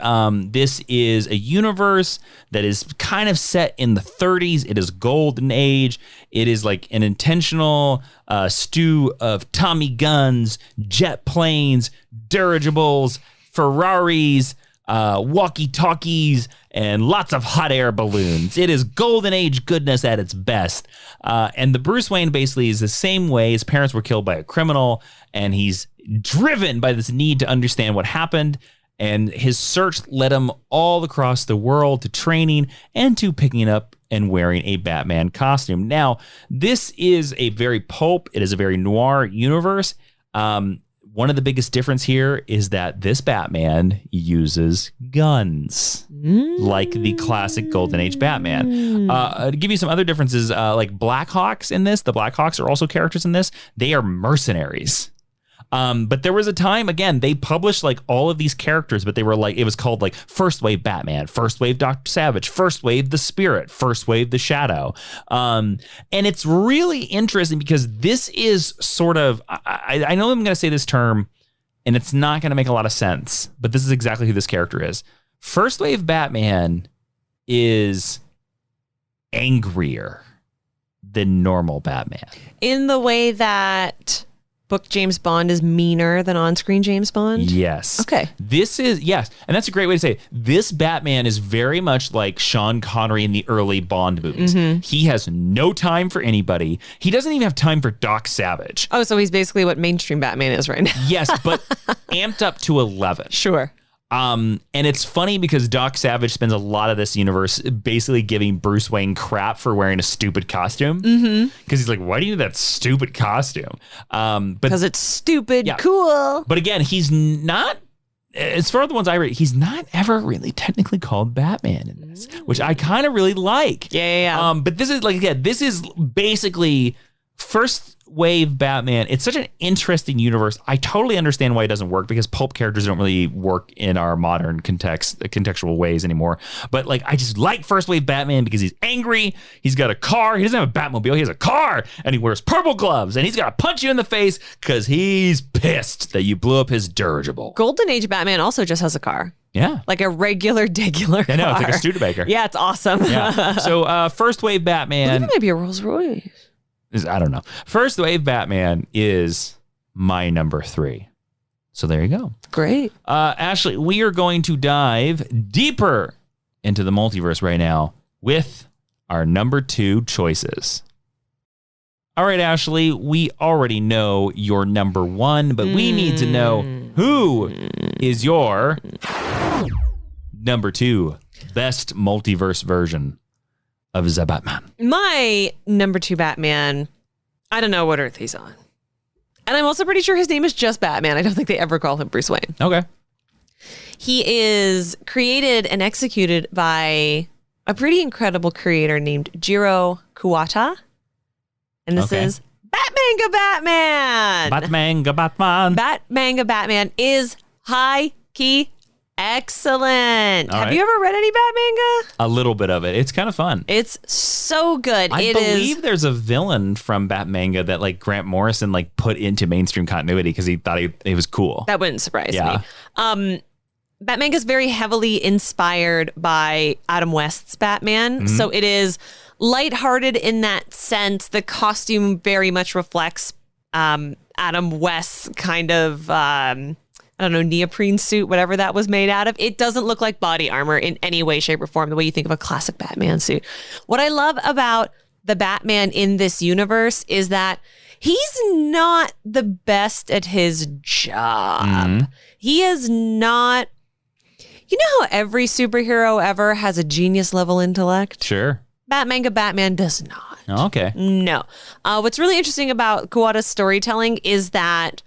this is a universe that is kind of set in the 30s. It is golden age. It is like an intentional stew of Tommy guns, jet planes, dirigibles, Ferraris, walkie-talkies, and lots of hot air balloons. It is golden age goodness at its best. And the Bruce Wayne basically is the same way. His parents were killed by a criminal, and he's driven by this need to understand what happened. And his search led him all across the world to training and to picking up and wearing a Batman costume. Now, this is a very pulp. It is a very noir universe. One of the biggest difference here is that this Batman uses guns like the classic Golden Age Batman. To give you some other differences, like Blackhawks in this, the Blackhawks are also characters in this. They are mercenaries. But there was a time, again, they published like all of these characters, but they were like, it was called like First Wave Batman, First Wave Dr. Savage, First Wave The Spirit, First Wave The Shadow. And it's really interesting because this is sort of, I know I'm going to say this term and it's not going to make a lot of sense, but this is exactly who this character is. First Wave Batman is angrier than normal Batman. In the way that book James Bond is meaner than on-screen James Bond? Yes. Okay. This is, yes. And that's a great way to say it. This Batman is very much like Sean Connery in the early Bond movies. He has no time for anybody. He doesn't even have time for Doc Savage. Oh, so he's basically what mainstream Batman is right now. Yes, but amped up to 11. Sure. And it's funny because Doc Savage spends a lot of this universe basically giving Bruce Wayne crap for wearing a stupid costume. Because he's like, why do you need that stupid costume? Because it's stupid, Yeah. cool. But again, he's not, as far as the ones I read, he's not ever really technically called Batman in this, which I kind of really like. Yeah. But this is like, again, this is basically First Wave Batman. It's such an interesting universe. I totally understand why it doesn't work because pulp characters don't really work in our modern contextual ways anymore. But like, I just like First Wave Batman because he's angry. He's got a car. He doesn't have a Batmobile. He has a car and he wears purple gloves and he's got to punch you in the face because he's pissed that you blew up his dirigible. Golden Age Batman also just has a car. Yeah. Like a degular car. I know, it's like a Studebaker. Yeah, it's awesome. Yeah. So First Wave Batman. It might be a Rolls Royce. I don't know. First Wave Batman is my number 3. So there you go. Great. Ashley, we are going to dive deeper into the multiverse right now with our number 2 choices. All right, Ashley, we already know your number 1, but we need to know who is your number 2 best multiverse version of the Batman. My number 2 Batman, I don't know what Earth he's on. And I'm also pretty sure his name is just Batman. I don't think they ever call him Bruce Wayne. Okay. He is created and executed by a pretty incredible creator named Jiro Kuwata. And this is Batmanga Batman. Batmanga Batman. Batmanga Batman is high-key excellent. All Have right. you ever read any Batmanga? A little bit of it. It's kind of fun. It's so good. I believe there's a villain from Batmanga that like Grant Morrison like put into mainstream continuity because he thought he was cool. That wouldn't surprise me. Batmanga is very heavily inspired by Adam West's Batman. So it is lighthearted in that sense. The costume very much reflects Adam West's kind of I don't know, neoprene suit, whatever that was made out of. It doesn't look like body armor in any way, shape, or form, the way you think of a classic Batman suit. What I love about the Batman in this universe is that he's not the best at his job. He is not... You know how every superhero ever has a genius level intellect? Sure. Batmanga Batman does not. Okay. No. What's really interesting about Kuwata's storytelling is that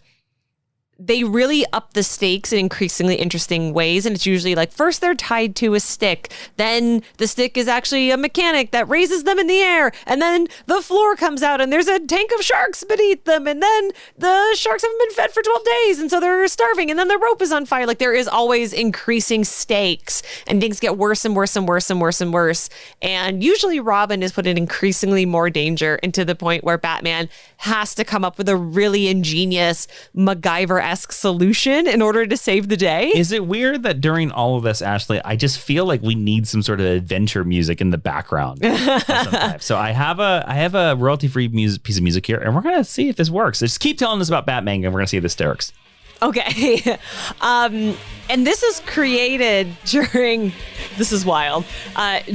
they really up the stakes in increasingly interesting ways. And it's usually like, first they're tied to a stick. Then the stick is actually a mechanic that raises them in the air. And then the floor comes out and there's a tank of sharks beneath them. And then the sharks haven't been fed for 12 days. And so they're starving. And then the rope is on fire. Like, there is always increasing stakes and things get worse and worse and worse and worse and worse. And usually Robin is put in increasingly more danger, and to the point where Batman has to come up with a really ingenious MacGyver-esque solution in order to save the day. Is it weird that during all of this, Ashley, I just feel like we need some sort of adventure music in the background sometimes. So I have a royalty-free piece of music here, and we're going to see if this works. So just keep telling us about Batman, and we're going to see if this works. Okay. And this is created during, this is wild,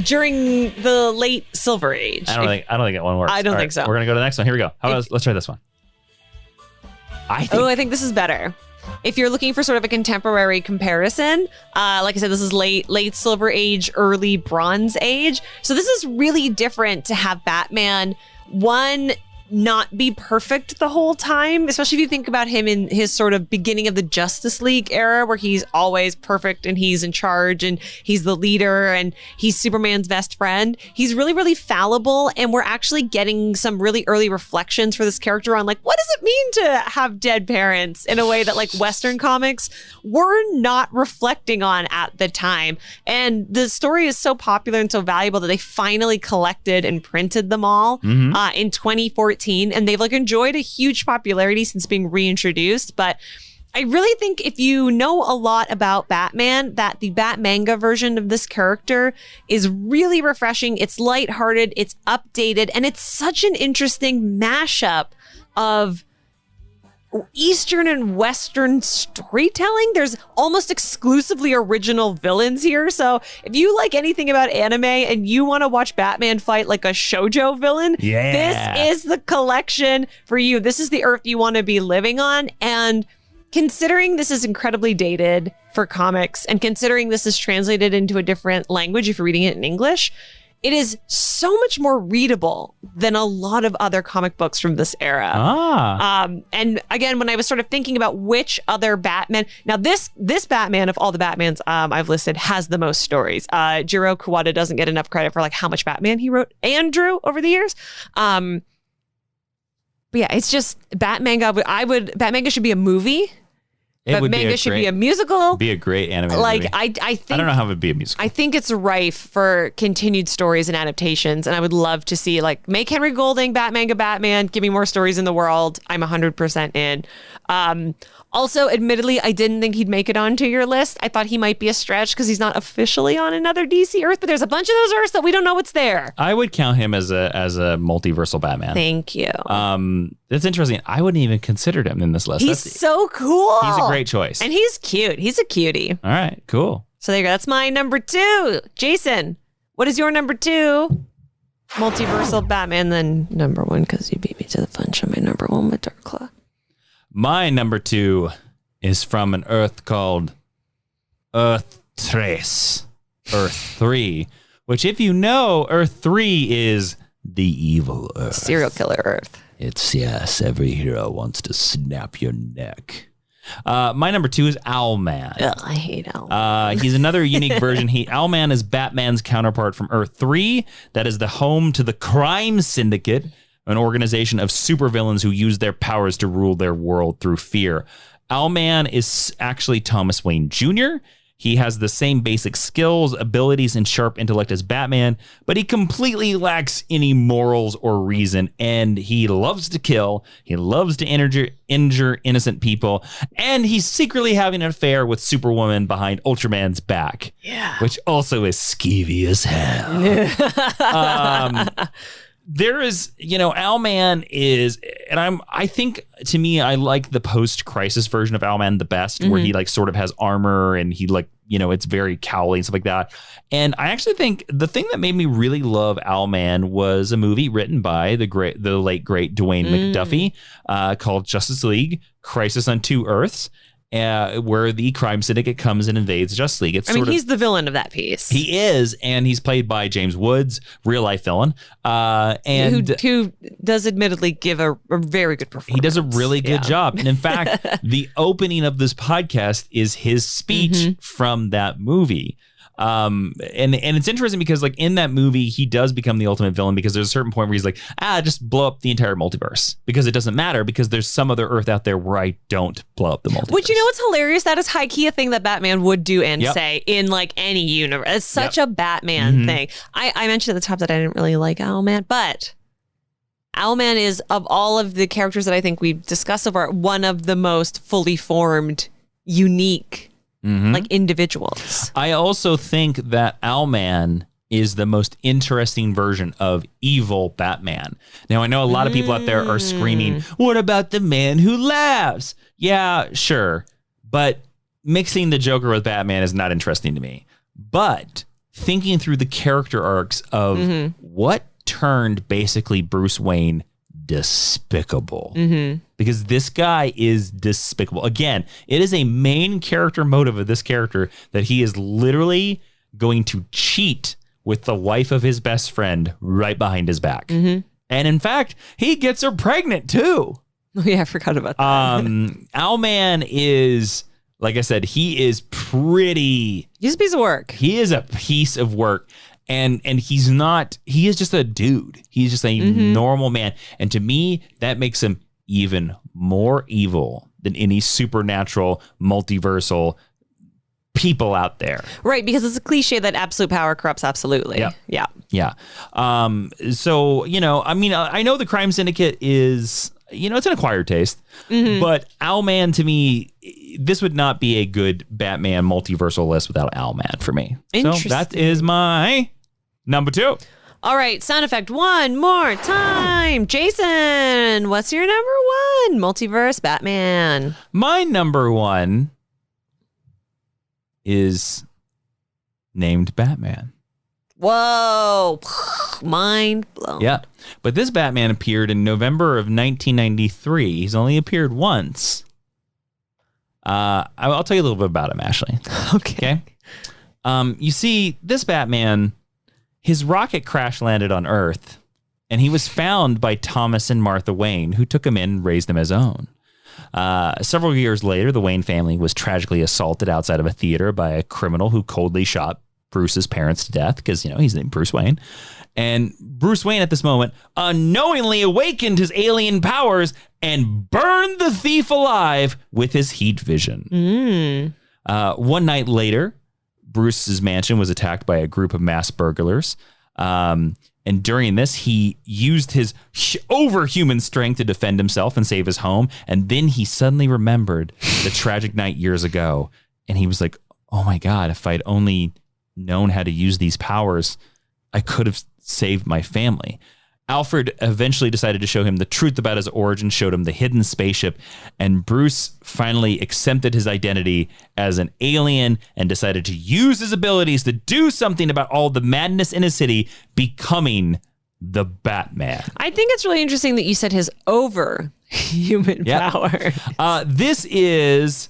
during the late Silver Age. I don't think that one works. I don't think so. We're going to go to the next one. Here we go. Let's try this one. I think this is better. If you're looking for sort of a contemporary comparison, like I said, this is late Silver Age, early Bronze Age. So this is really different to have Batman, one, not be perfect the whole time, especially if you think about him in his sort of beginning of the Justice League era, where he's always perfect and he's in charge and he's the leader and he's Superman's best friend. He's really, really fallible, and we're actually getting some really early reflections for this character on, like, what does it mean to have dead parents, in a way that like Western comics were not reflecting on at the time. And the story is so popular and so valuable that they finally collected and printed them all in 2014. And they've like enjoyed a huge popularity since being reintroduced. But I really think if you know a lot about Batman, that the Manga version of this character is really refreshing. It's lighthearted, it's updated, and it's such an interesting mashup of Eastern and Western storytelling. There's almost exclusively original villains here. So if you like anything about anime and you want to watch Batman fight like a shoujo villain, this is the collection for you. This is the Earth you want to be living on. And considering this is incredibly dated for comics, and considering this is translated into a different language if you're reading it in English, it is so much more readable than a lot of other comic books from this era. And again, when I was sort of thinking about which other Batman, now this Batman of all the Batmans I've listed has the most stories. Jiro Kawada doesn't get enough credit for like how much Batman he wrote and drew over the years. But yeah, it's just Batmanga. Batmanga should be a movie. But Manga should be a musical. Be a great animated movie. I think I don't know how it would be a musical. I think it's rife for continued stories and adaptations, and I would love to see like make Henry Golding Batman. Give me more stories in the world. I'm 100% in. Also, admittedly, I didn't think he'd make it onto your list. I thought he might be a stretch because he's not officially on another DC Earth, but there's a bunch of those Earths that we don't know what's there. I would count him as a multiversal Batman. Thank you. That's interesting. I wouldn't even consider him in this list. He's so cool. He's a great choice. And he's cute. He's a cutie. All right, cool. So there you go. That's my number 2. Jason, what is your number 2? Multiversal Batman, then number 1, because you beat me to the punch on my number 1 with Darkclaw. My number 2 is from an Earth called Earth 3, which, if you know, Earth 3 is the evil Earth. Serial killer Earth. It's, yes, every hero wants to snap your neck. My number 2 is Owlman. Ugh, I hate Owlman. He's another unique version. Owlman is Batman's counterpart from Earth 3. That is the home to the Crime Syndicate, an organization of supervillains who use their powers to rule their world through fear. Owlman is actually Thomas Wayne Jr. He has the same basic skills, abilities, and sharp intellect as Batman, but he completely lacks any morals or reason, and he loves to kill, he loves to injure innocent people, and he's secretly having an affair with Superwoman behind Ultraman's back, which also is skeevy as hell. There is, Owlman is, and I think, to me, I like the post-crisis version of Owlman the best, where he sort of has armor and he it's very cowly and stuff like that. And I actually think the thing that made me really love Owlman was a movie written by the late great Dwayne McDuffie called Justice League: Crisis on Two Earths. where the crime syndicate comes and invades Justice League. He's the villain of that piece. He is, and he's played by James Woods, real life villain, and who does admittedly give a very good performance. He does a really good job, and in fact, the opening of this podcast is his speech from that movie. And it's interesting because like in that movie, he does become the ultimate villain because there's a certain point where he's like, just blow up the entire multiverse because it doesn't matter because there's some other Earth out there where I don't blow up the multiverse. Which, you know what's hilarious? That is high key a thing that Batman would do and say in like any universe. It's such a Batman thing. I mentioned at the top that I didn't really like Owlman, but Owlman is, of all of the characters that I think we've discussed so far, one of the most fully formed, unique like individuals. I also think that Owlman is the most interesting version of evil Batman. Now, I know a lot of people out there are screaming, what about the man who laughs? Yeah, sure. But mixing the Joker with Batman is not interesting to me. But thinking through the character arcs of what turned basically Bruce Wayne despicable, because this guy is despicable. Again, it is a main character motive of this character that he is literally going to cheat with the wife of his best friend right behind his back. And in fact, he gets her pregnant too. Oh yeah, I forgot about that. Owlman is, like I said, he's a piece of work. He is a piece of work. And he is just a dude. He's just a normal man. And to me, that makes him even more evil than any supernatural, multiversal people out there. Right, because it's a cliche that absolute power corrupts absolutely. Yeah. So, I know the crime syndicate is, it's an acquired taste. But Owlman, to me, this would not be a good Batman multiversal list without Owlman for me. So that is my number 2. All right, sound effect one more time. Jason, what's your number 1 multiverse Batman? My number 1 is named Batman. Whoa, mind blown. Yeah, but this Batman appeared in November of 1993. He's only appeared once. I'll tell you a little bit about him, Ashley. Okay. You see, this Batman, his rocket crash landed on Earth, and he was found by Thomas and Martha Wayne, who took him in and raised him as own. Several years later, the Wayne family was tragically assaulted outside of a theater by a criminal who coldly shot Bruce's parents to death because, he's named Bruce Wayne. And Bruce Wayne at this moment unknowingly awakened his alien powers and burned the thief alive with his heat vision. One night later, Bruce's mansion was attacked by a group of mass burglars. And during this, he used his overhuman strength to defend himself and save his home. And then he suddenly remembered the tragic night years ago. And he was like, oh my God, if I'd only known how to use these powers, I could have saved my family. Alfred eventually decided to show him the truth about his origin, showed him the hidden spaceship, and Bruce finally accepted his identity as an alien and decided to use his abilities to do something about all the madness in his city, becoming the Batman. I think it's really interesting that you said his overhuman power. This is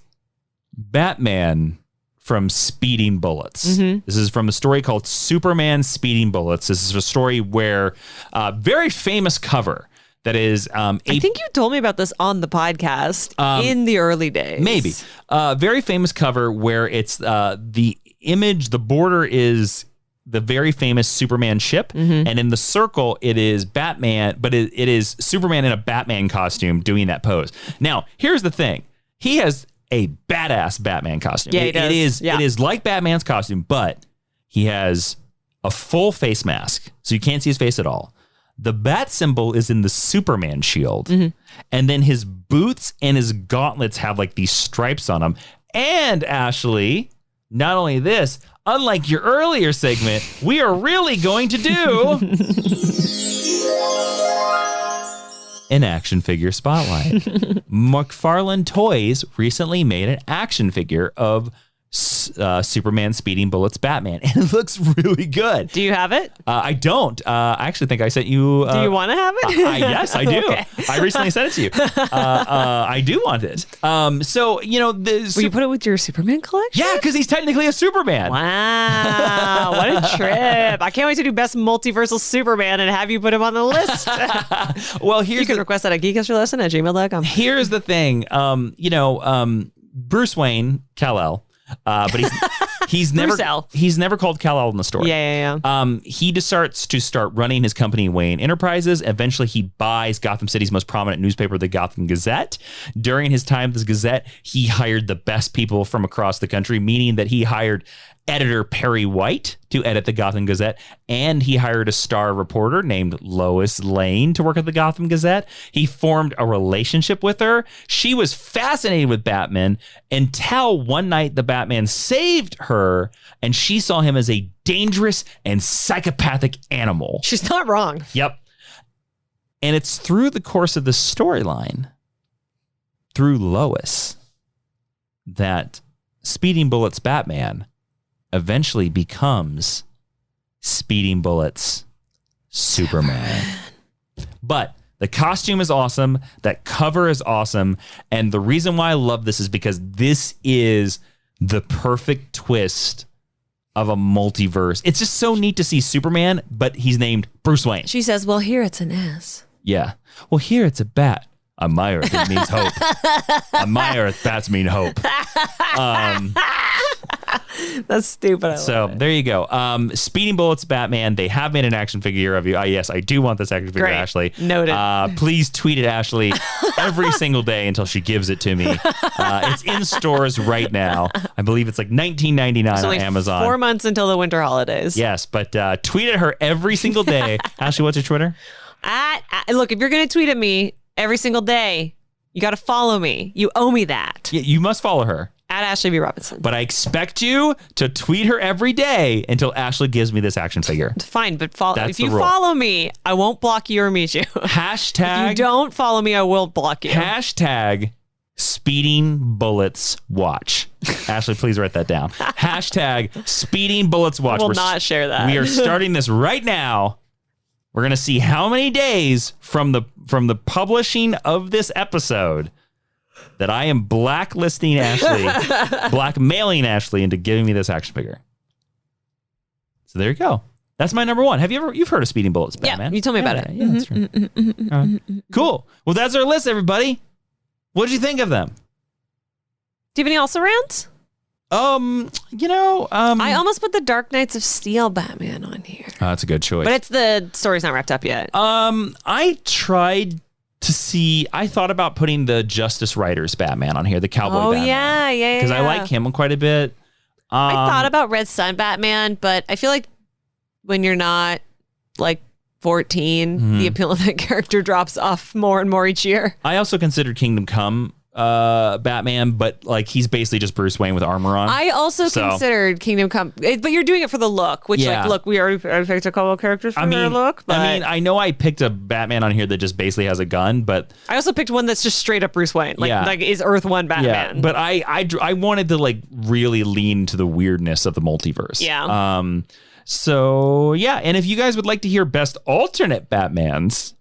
Batman from Speeding Bullets. This is from a story called Superman Speeding Bullets. This is a story where very famous cover that is... I think you told me about this on the podcast in the early days. Maybe. Very famous cover where it's the image, the border is the very famous Superman ship, and in the circle it is Batman, but it is Superman in a Batman costume doing that pose. Now, here's the thing. He has a badass Batman costume. Yeah, he does. It is like Batman's costume, but he has a full face mask, so you can't see his face at all. The bat symbol is in the Superman shield, and then his boots and his gauntlets have like these stripes on them. And Ashley, not only this, unlike your earlier segment, we are really going to do an action figure spotlight. McFarlane Toys recently made an action figure of Superman Speeding Bullets Batman, and it looks really good. Do you have it? I don't. I actually think I sent you. Do you want to have it? Yes, I do. Okay. I recently sent it to you. I do want it. So will you put it with your Superman collection? Yeah, because he's technically a Superman. Wow, what a trip! I can't wait to do best multiversal Superman and have you put him on the list. Well, you can request that at geekhistorylesson@gmail.com. Here's the thing. Bruce Wayne, Kal-El. But he's never called Kal-El in the story. Yeah. He starts to running his company, Wayne Enterprises. Eventually, he buys Gotham City's most prominent newspaper, the Gotham Gazette. During his time at this Gazette, he hired the best people from across the country, meaning that he hired editor Perry White to edit the Gotham Gazette, and he hired a star reporter named Lois Lane to work at the Gotham Gazette. He formed a relationship with her. She was fascinated with Batman until one night the Batman saved her, and she saw him as a dangerous and psychopathic animal. She's not wrong. Yep. And it's through the course of the storyline, through Lois, that Speeding Bullets Batman eventually becomes Speeding Bullets Superman. But the costume is awesome. That cover is awesome. And the reason why I love this is because this is the perfect twist of a multiverse. It's just so neat to see Superman, but he's named Bruce Wayne. She says, well, here it's an S. Yeah. Well, here it's a bat. On my earth, it means hope. On my earth, bats mean hope. That's stupid. So there you go. Speeding Bullets Batman. They have made an action figure of you. Yes, I do want this action figure, Great. Ashley. Noted. Please tweet at Ashley every single day until she gives it to me. It's in stores right now. I believe it's like $19.99 on Amazon. 4 months until the winter holidays. Yes, but tweet at her every single day. Ashley, what's your Twitter? Look, if you're going to tweet at me every single day, you got to follow me. You owe me that. Yeah, you must follow her. At Ashley B. Robinson. But I expect you to tweet her every day until Ashley gives me this action figure. Fine, but follow. That's if you the rule. follow me, I won't block you or mute you. Hashtag. If you don't follow me, I will block you. Hashtag Speeding Bullets Watch. Ashley, please write that down. Hashtag Speeding Bullets Watch. I will not share that. We are starting this right now. We're going to see how many days from the publishing of this episode that I am blacklisting Ashley, blackmailing Ashley into giving me this action figure. So there you go. That's my number one. You've heard of Speeding Bullets, Batman? Yeah, you told me about it. Yeah, that's true. Cool. Well, that's our list, everybody. What did you think of them? Do you have any also rants? I almost put the Dark Knights of Steel Batman on here. That's a good choice. But the story's not wrapped up yet. I tried to see. I thought about putting the Justice Riders Batman on here, the cowboy Batman. Yeah. Because I like him quite a bit. I thought about Red Sun Batman, but I feel like when you're not like 14, the appeal of that character drops off more and more each year. I also considered Kingdom Come Batman, but like he's basically just Bruce Wayne with armor on. I also considered Kingdom Come, but you're doing it for the look, which look, we already picked a couple of characters for their look. But I know I picked a Batman on here that just basically has a gun, but I also picked one that's just straight up Bruce Wayne, like is Earth 1 Batman. Yeah, but I wanted to like really lean to the weirdness of the multiverse. Yeah. So yeah, and if you guys would like to hear best alternate Batmans,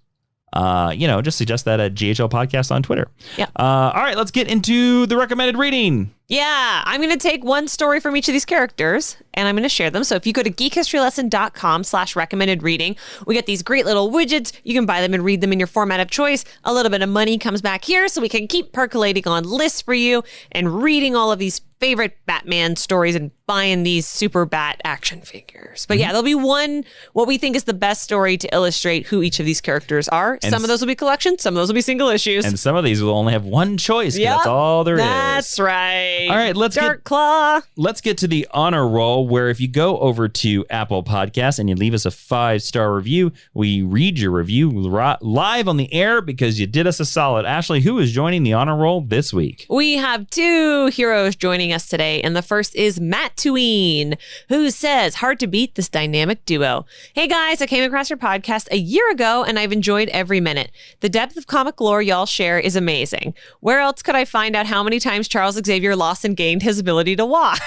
just suggest that at GHL Podcast on Twitter. Yeah. All right, let's get into the recommended reading. Yeah, I'm going to take one story from each of these characters and I'm going to share them. So if you go to geekhistorylesson.com/recommended reading, we get these great little widgets. You can buy them and read them in your format of choice. A little bit of money comes back here so we can keep percolating on lists for you and reading all of these favorite Batman stories and buying these super bat action figures. But yeah, there'll be one, what we think is the best story to illustrate who each of these characters are. And some of those will be collections, some of those will be single issues. And some of these will only have one choice. Yep, that's all there is. That's right. All right, let's get to the honor roll, where if you go over to Apple Podcasts and you leave us a 5-star review, we read your review live on the air because you did us a solid. Ashley, who is joining the honor roll this week? We have two heroes joining us today, and the first is Matt Jawiin, who says, hard to beat this dynamic duo. Hey guys, I came across your podcast a year ago and I've enjoyed every minute. The depth of comic lore y'all share is amazing. Where else could I find out how many times Charles Xavier lost lost and gained his ability to walk.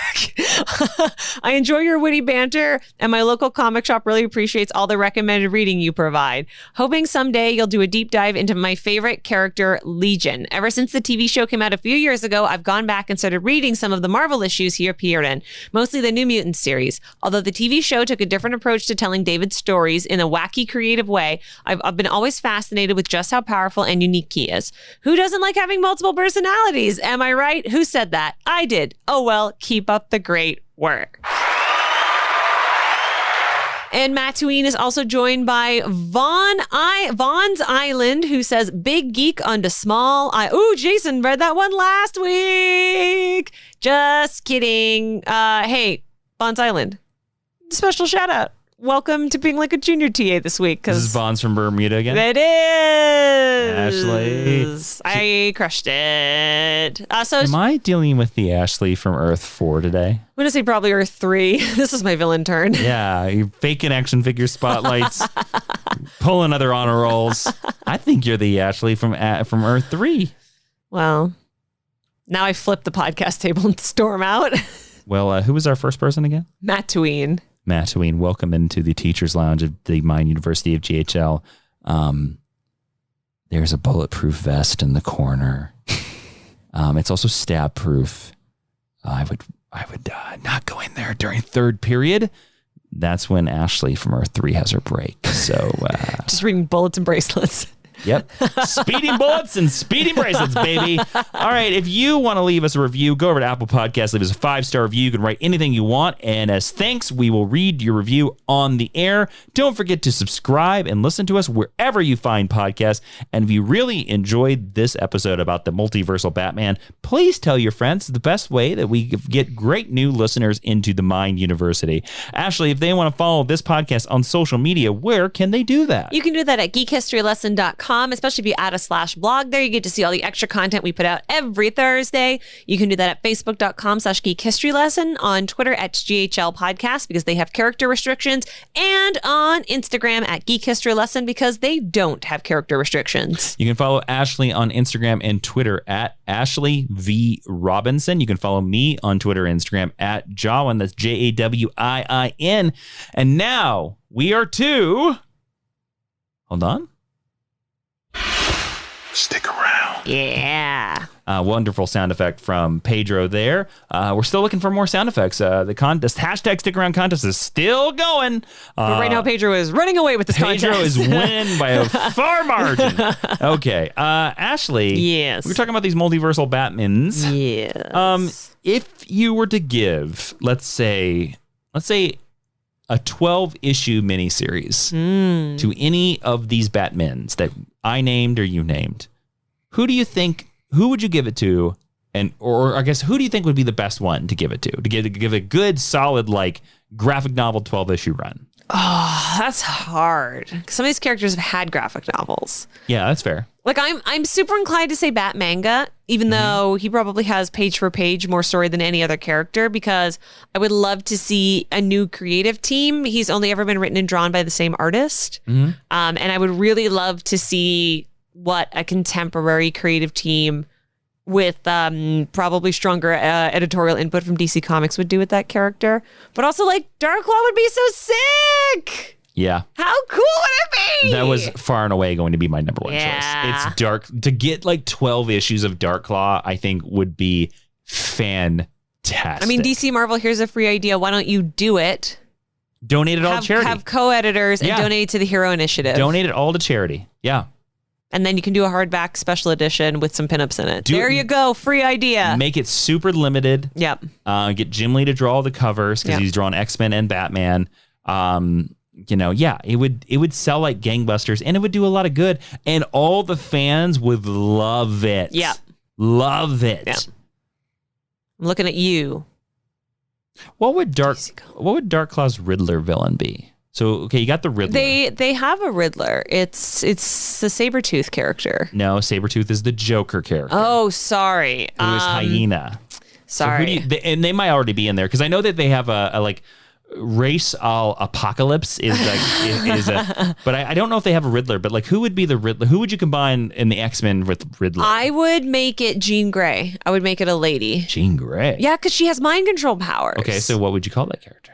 I enjoy your witty banter, and my local comic shop really appreciates all the recommended reading you provide. Hoping someday you'll do a deep dive into my favorite character, Legion. Ever since the TV show came out a few years ago, I've gone back and started reading some of the Marvel issues he appeared in, mostly the New Mutants series. Although the TV show took a different approach to telling David's stories in a wacky, creative way, I've been always fascinated with just how powerful and unique he is. Who doesn't like having multiple personalities? Am I right? Who said that? I did. Oh well, keep up the great work. And Matt Jawiin is also joined by Vaughn's Island, who says, big geek onto small. Ooh, Jason read that one last week. Just kidding. Hey, Vaughn's Island, special shout out. Welcome to being like a junior TA this week. This is Vaughn's from Bermuda again? It is. Ashley. I crushed it. Am I dealing with the Ashley from Earth 4 today? I'm going to say probably Earth 3. This is my villain turn. Yeah, you're faking action figure spotlights, pulling other honor rolls. I think you're the Ashley from Earth 3. Well, now I flip the podcast table and storm out. Well, who was our first person again? Matt Jawiin. Matt Jawiin, welcome into the Teacher's Lounge of the Mind University of GHL. There's a bulletproof vest in the corner. It's also stab proof. I would not go in there during third period. That's when Ashley from Earth 3 has her break. So just reading bullets and bracelets. Yep. Speeding bullets and speeding bracelets, baby. All right. If you want to leave us a review, go over to Apple Podcasts, leave us a 5-star review. You can write anything you want. And as thanks, we will read your review on the air. Don't forget to subscribe and listen to us wherever you find podcasts. And if you really enjoyed this episode about the multiversal Batman, please tell your friends. It's the best way that we get great new listeners into the Mind University. Ashley, if they want to follow this podcast on social media, where can they do that? You can do that at geekhistorylesson.com. Especially if you add a /blog there, you get to see all the extra content we put out every Thursday. You can do that at facebook.com/geekhistorylesson, on Twitter at GHL Podcast because they have character restrictions, and on Instagram at Geek History Lesson because they don't have character restrictions. You can follow Ashley on Instagram and Twitter at Ashley V. Robinson. You can follow me on Twitter and Instagram at Jawiin. That's Jawiin. And now we are to... Hold on. Stick around. Yeah. Wonderful sound effect from Pedro there. We're still looking for more sound effects. The contest, hashtag stick around contest is still going. But right now, Pedro is running away with this contest. Pedro is winning by a far margin. Okay. Ashley. Yes. We're talking about these multiversal Batmans. Yes. If you were to give, let's say a 12-issue miniseries to any of these Batmans that I named or you named, who would you give it to? Or I guess, who do you think would be the best one to give it to give a good, solid, like, graphic novel 12-issue run? Oh, that's hard. Some of these characters have had graphic novels. Yeah, that's fair. Like, I'm super inclined to say Manga, even though he probably has page for page more story than any other character, because I would love to see a new creative team. He's only ever been written and drawn by the same artist. And I would really love to see what a contemporary creative team with probably stronger editorial input from DC Comics would do with that character. But also, like, Darklaw would be so sick. Yeah. How cool would it be? That was far and away going to be my number one choice. It's dark. To get like 12 issues of Darklaw, I think would be fantastic. I mean, DC Marvel, here's a free idea. Why don't you do it? Donate it all to charity. Have co-editors and donate to the Hero Initiative. Donate it all to charity. Yeah. And then you can do a hardback special edition with some pinups in it. There you go. Free idea. Make it super limited. Yep. Get Jim Lee to draw the covers because he's drawn X-Men and Batman. It would sell like gangbusters and it would do a lot of good. And all the fans would love it. Yeah. Love it. Yeah. I'm looking at you. What would Darklaw's Riddler villain be? So, okay, you got the Riddler. They have a Riddler. It's the Sabretooth character. No, Sabretooth is the Joker character. Oh, sorry. Who is Hyena. Sorry. So and they might already be in there because I know that they have a race all apocalypse is like but I don't know if they have a Riddler, but like who would be the Riddler? Who would you combine in the X-Men with Riddler? I would make it Jean Grey. I would make it a lady. Jean Grey. Yeah, because she has mind control powers. Okay, so what would you call that character?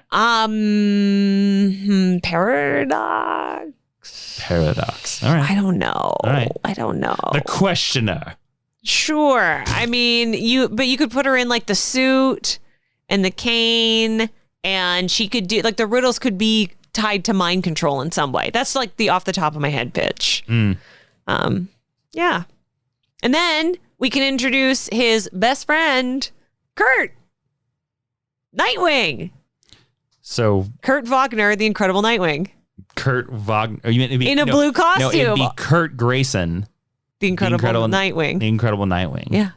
Paradox. All right. I don't know. All right. I don't know. The Questioner. Sure. I mean, you could put her in like the suit and the cane, and she could do like the riddles could be tied to mind control in some way. That's like the off the top of my head pitch. Yeah. And then we can introduce his best friend, Kurt. Nightwing. So Kurt Wagner, the Incredible Nightwing. Kurt Wagner. Oh, you meant in a blue costume. No, it'd be Kurt Grayson. The Incredible Nightwing. The Incredible Nightwing. Yeah.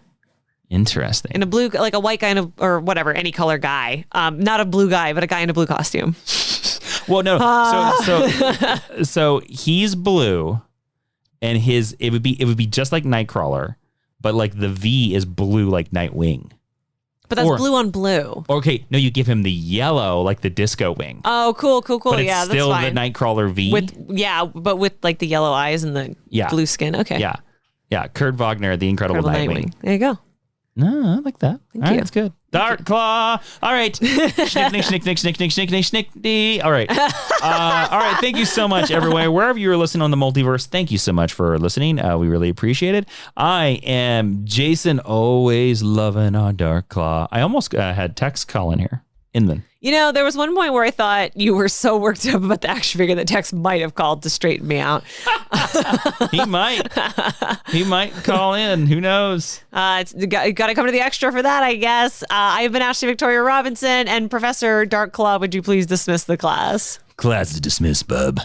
Interesting. In a blue, like a white guy or whatever, any color guy. Not a blue guy, but a guy in a blue costume. Well, no. So he's blue, and it would be just like Nightcrawler, but like the V is blue like Nightwing. But that's blue on blue. Okay, no, you give him the yellow like the Disco Wing. Oh, cool. But it's yeah, still that's fine. the Nightcrawler V. But with like the yellow eyes and the blue skin. Okay. Yeah. Kurt Wagner, the Incredible Nightwing. There you go. No, I like that. Thank All right, you. that's good. Dark Claw. All right. Snick. All right. All right. Thank you so much, everyone. Wherever you're listening on the multiverse, thank you so much for listening. We really appreciate it. I am Jason, always loving our Dark Claw. I almost had Tex call in here. Inman. You know, there was one point where I thought you were so worked up about the action figure that Tex might have called to straighten me out. He might. He might call in. Who knows? It's got to come to the extra for that, I guess. I've been Ashley Victoria Robinson, and Professor Dark Claw, would you please dismiss the class? Class is dismissed, bub.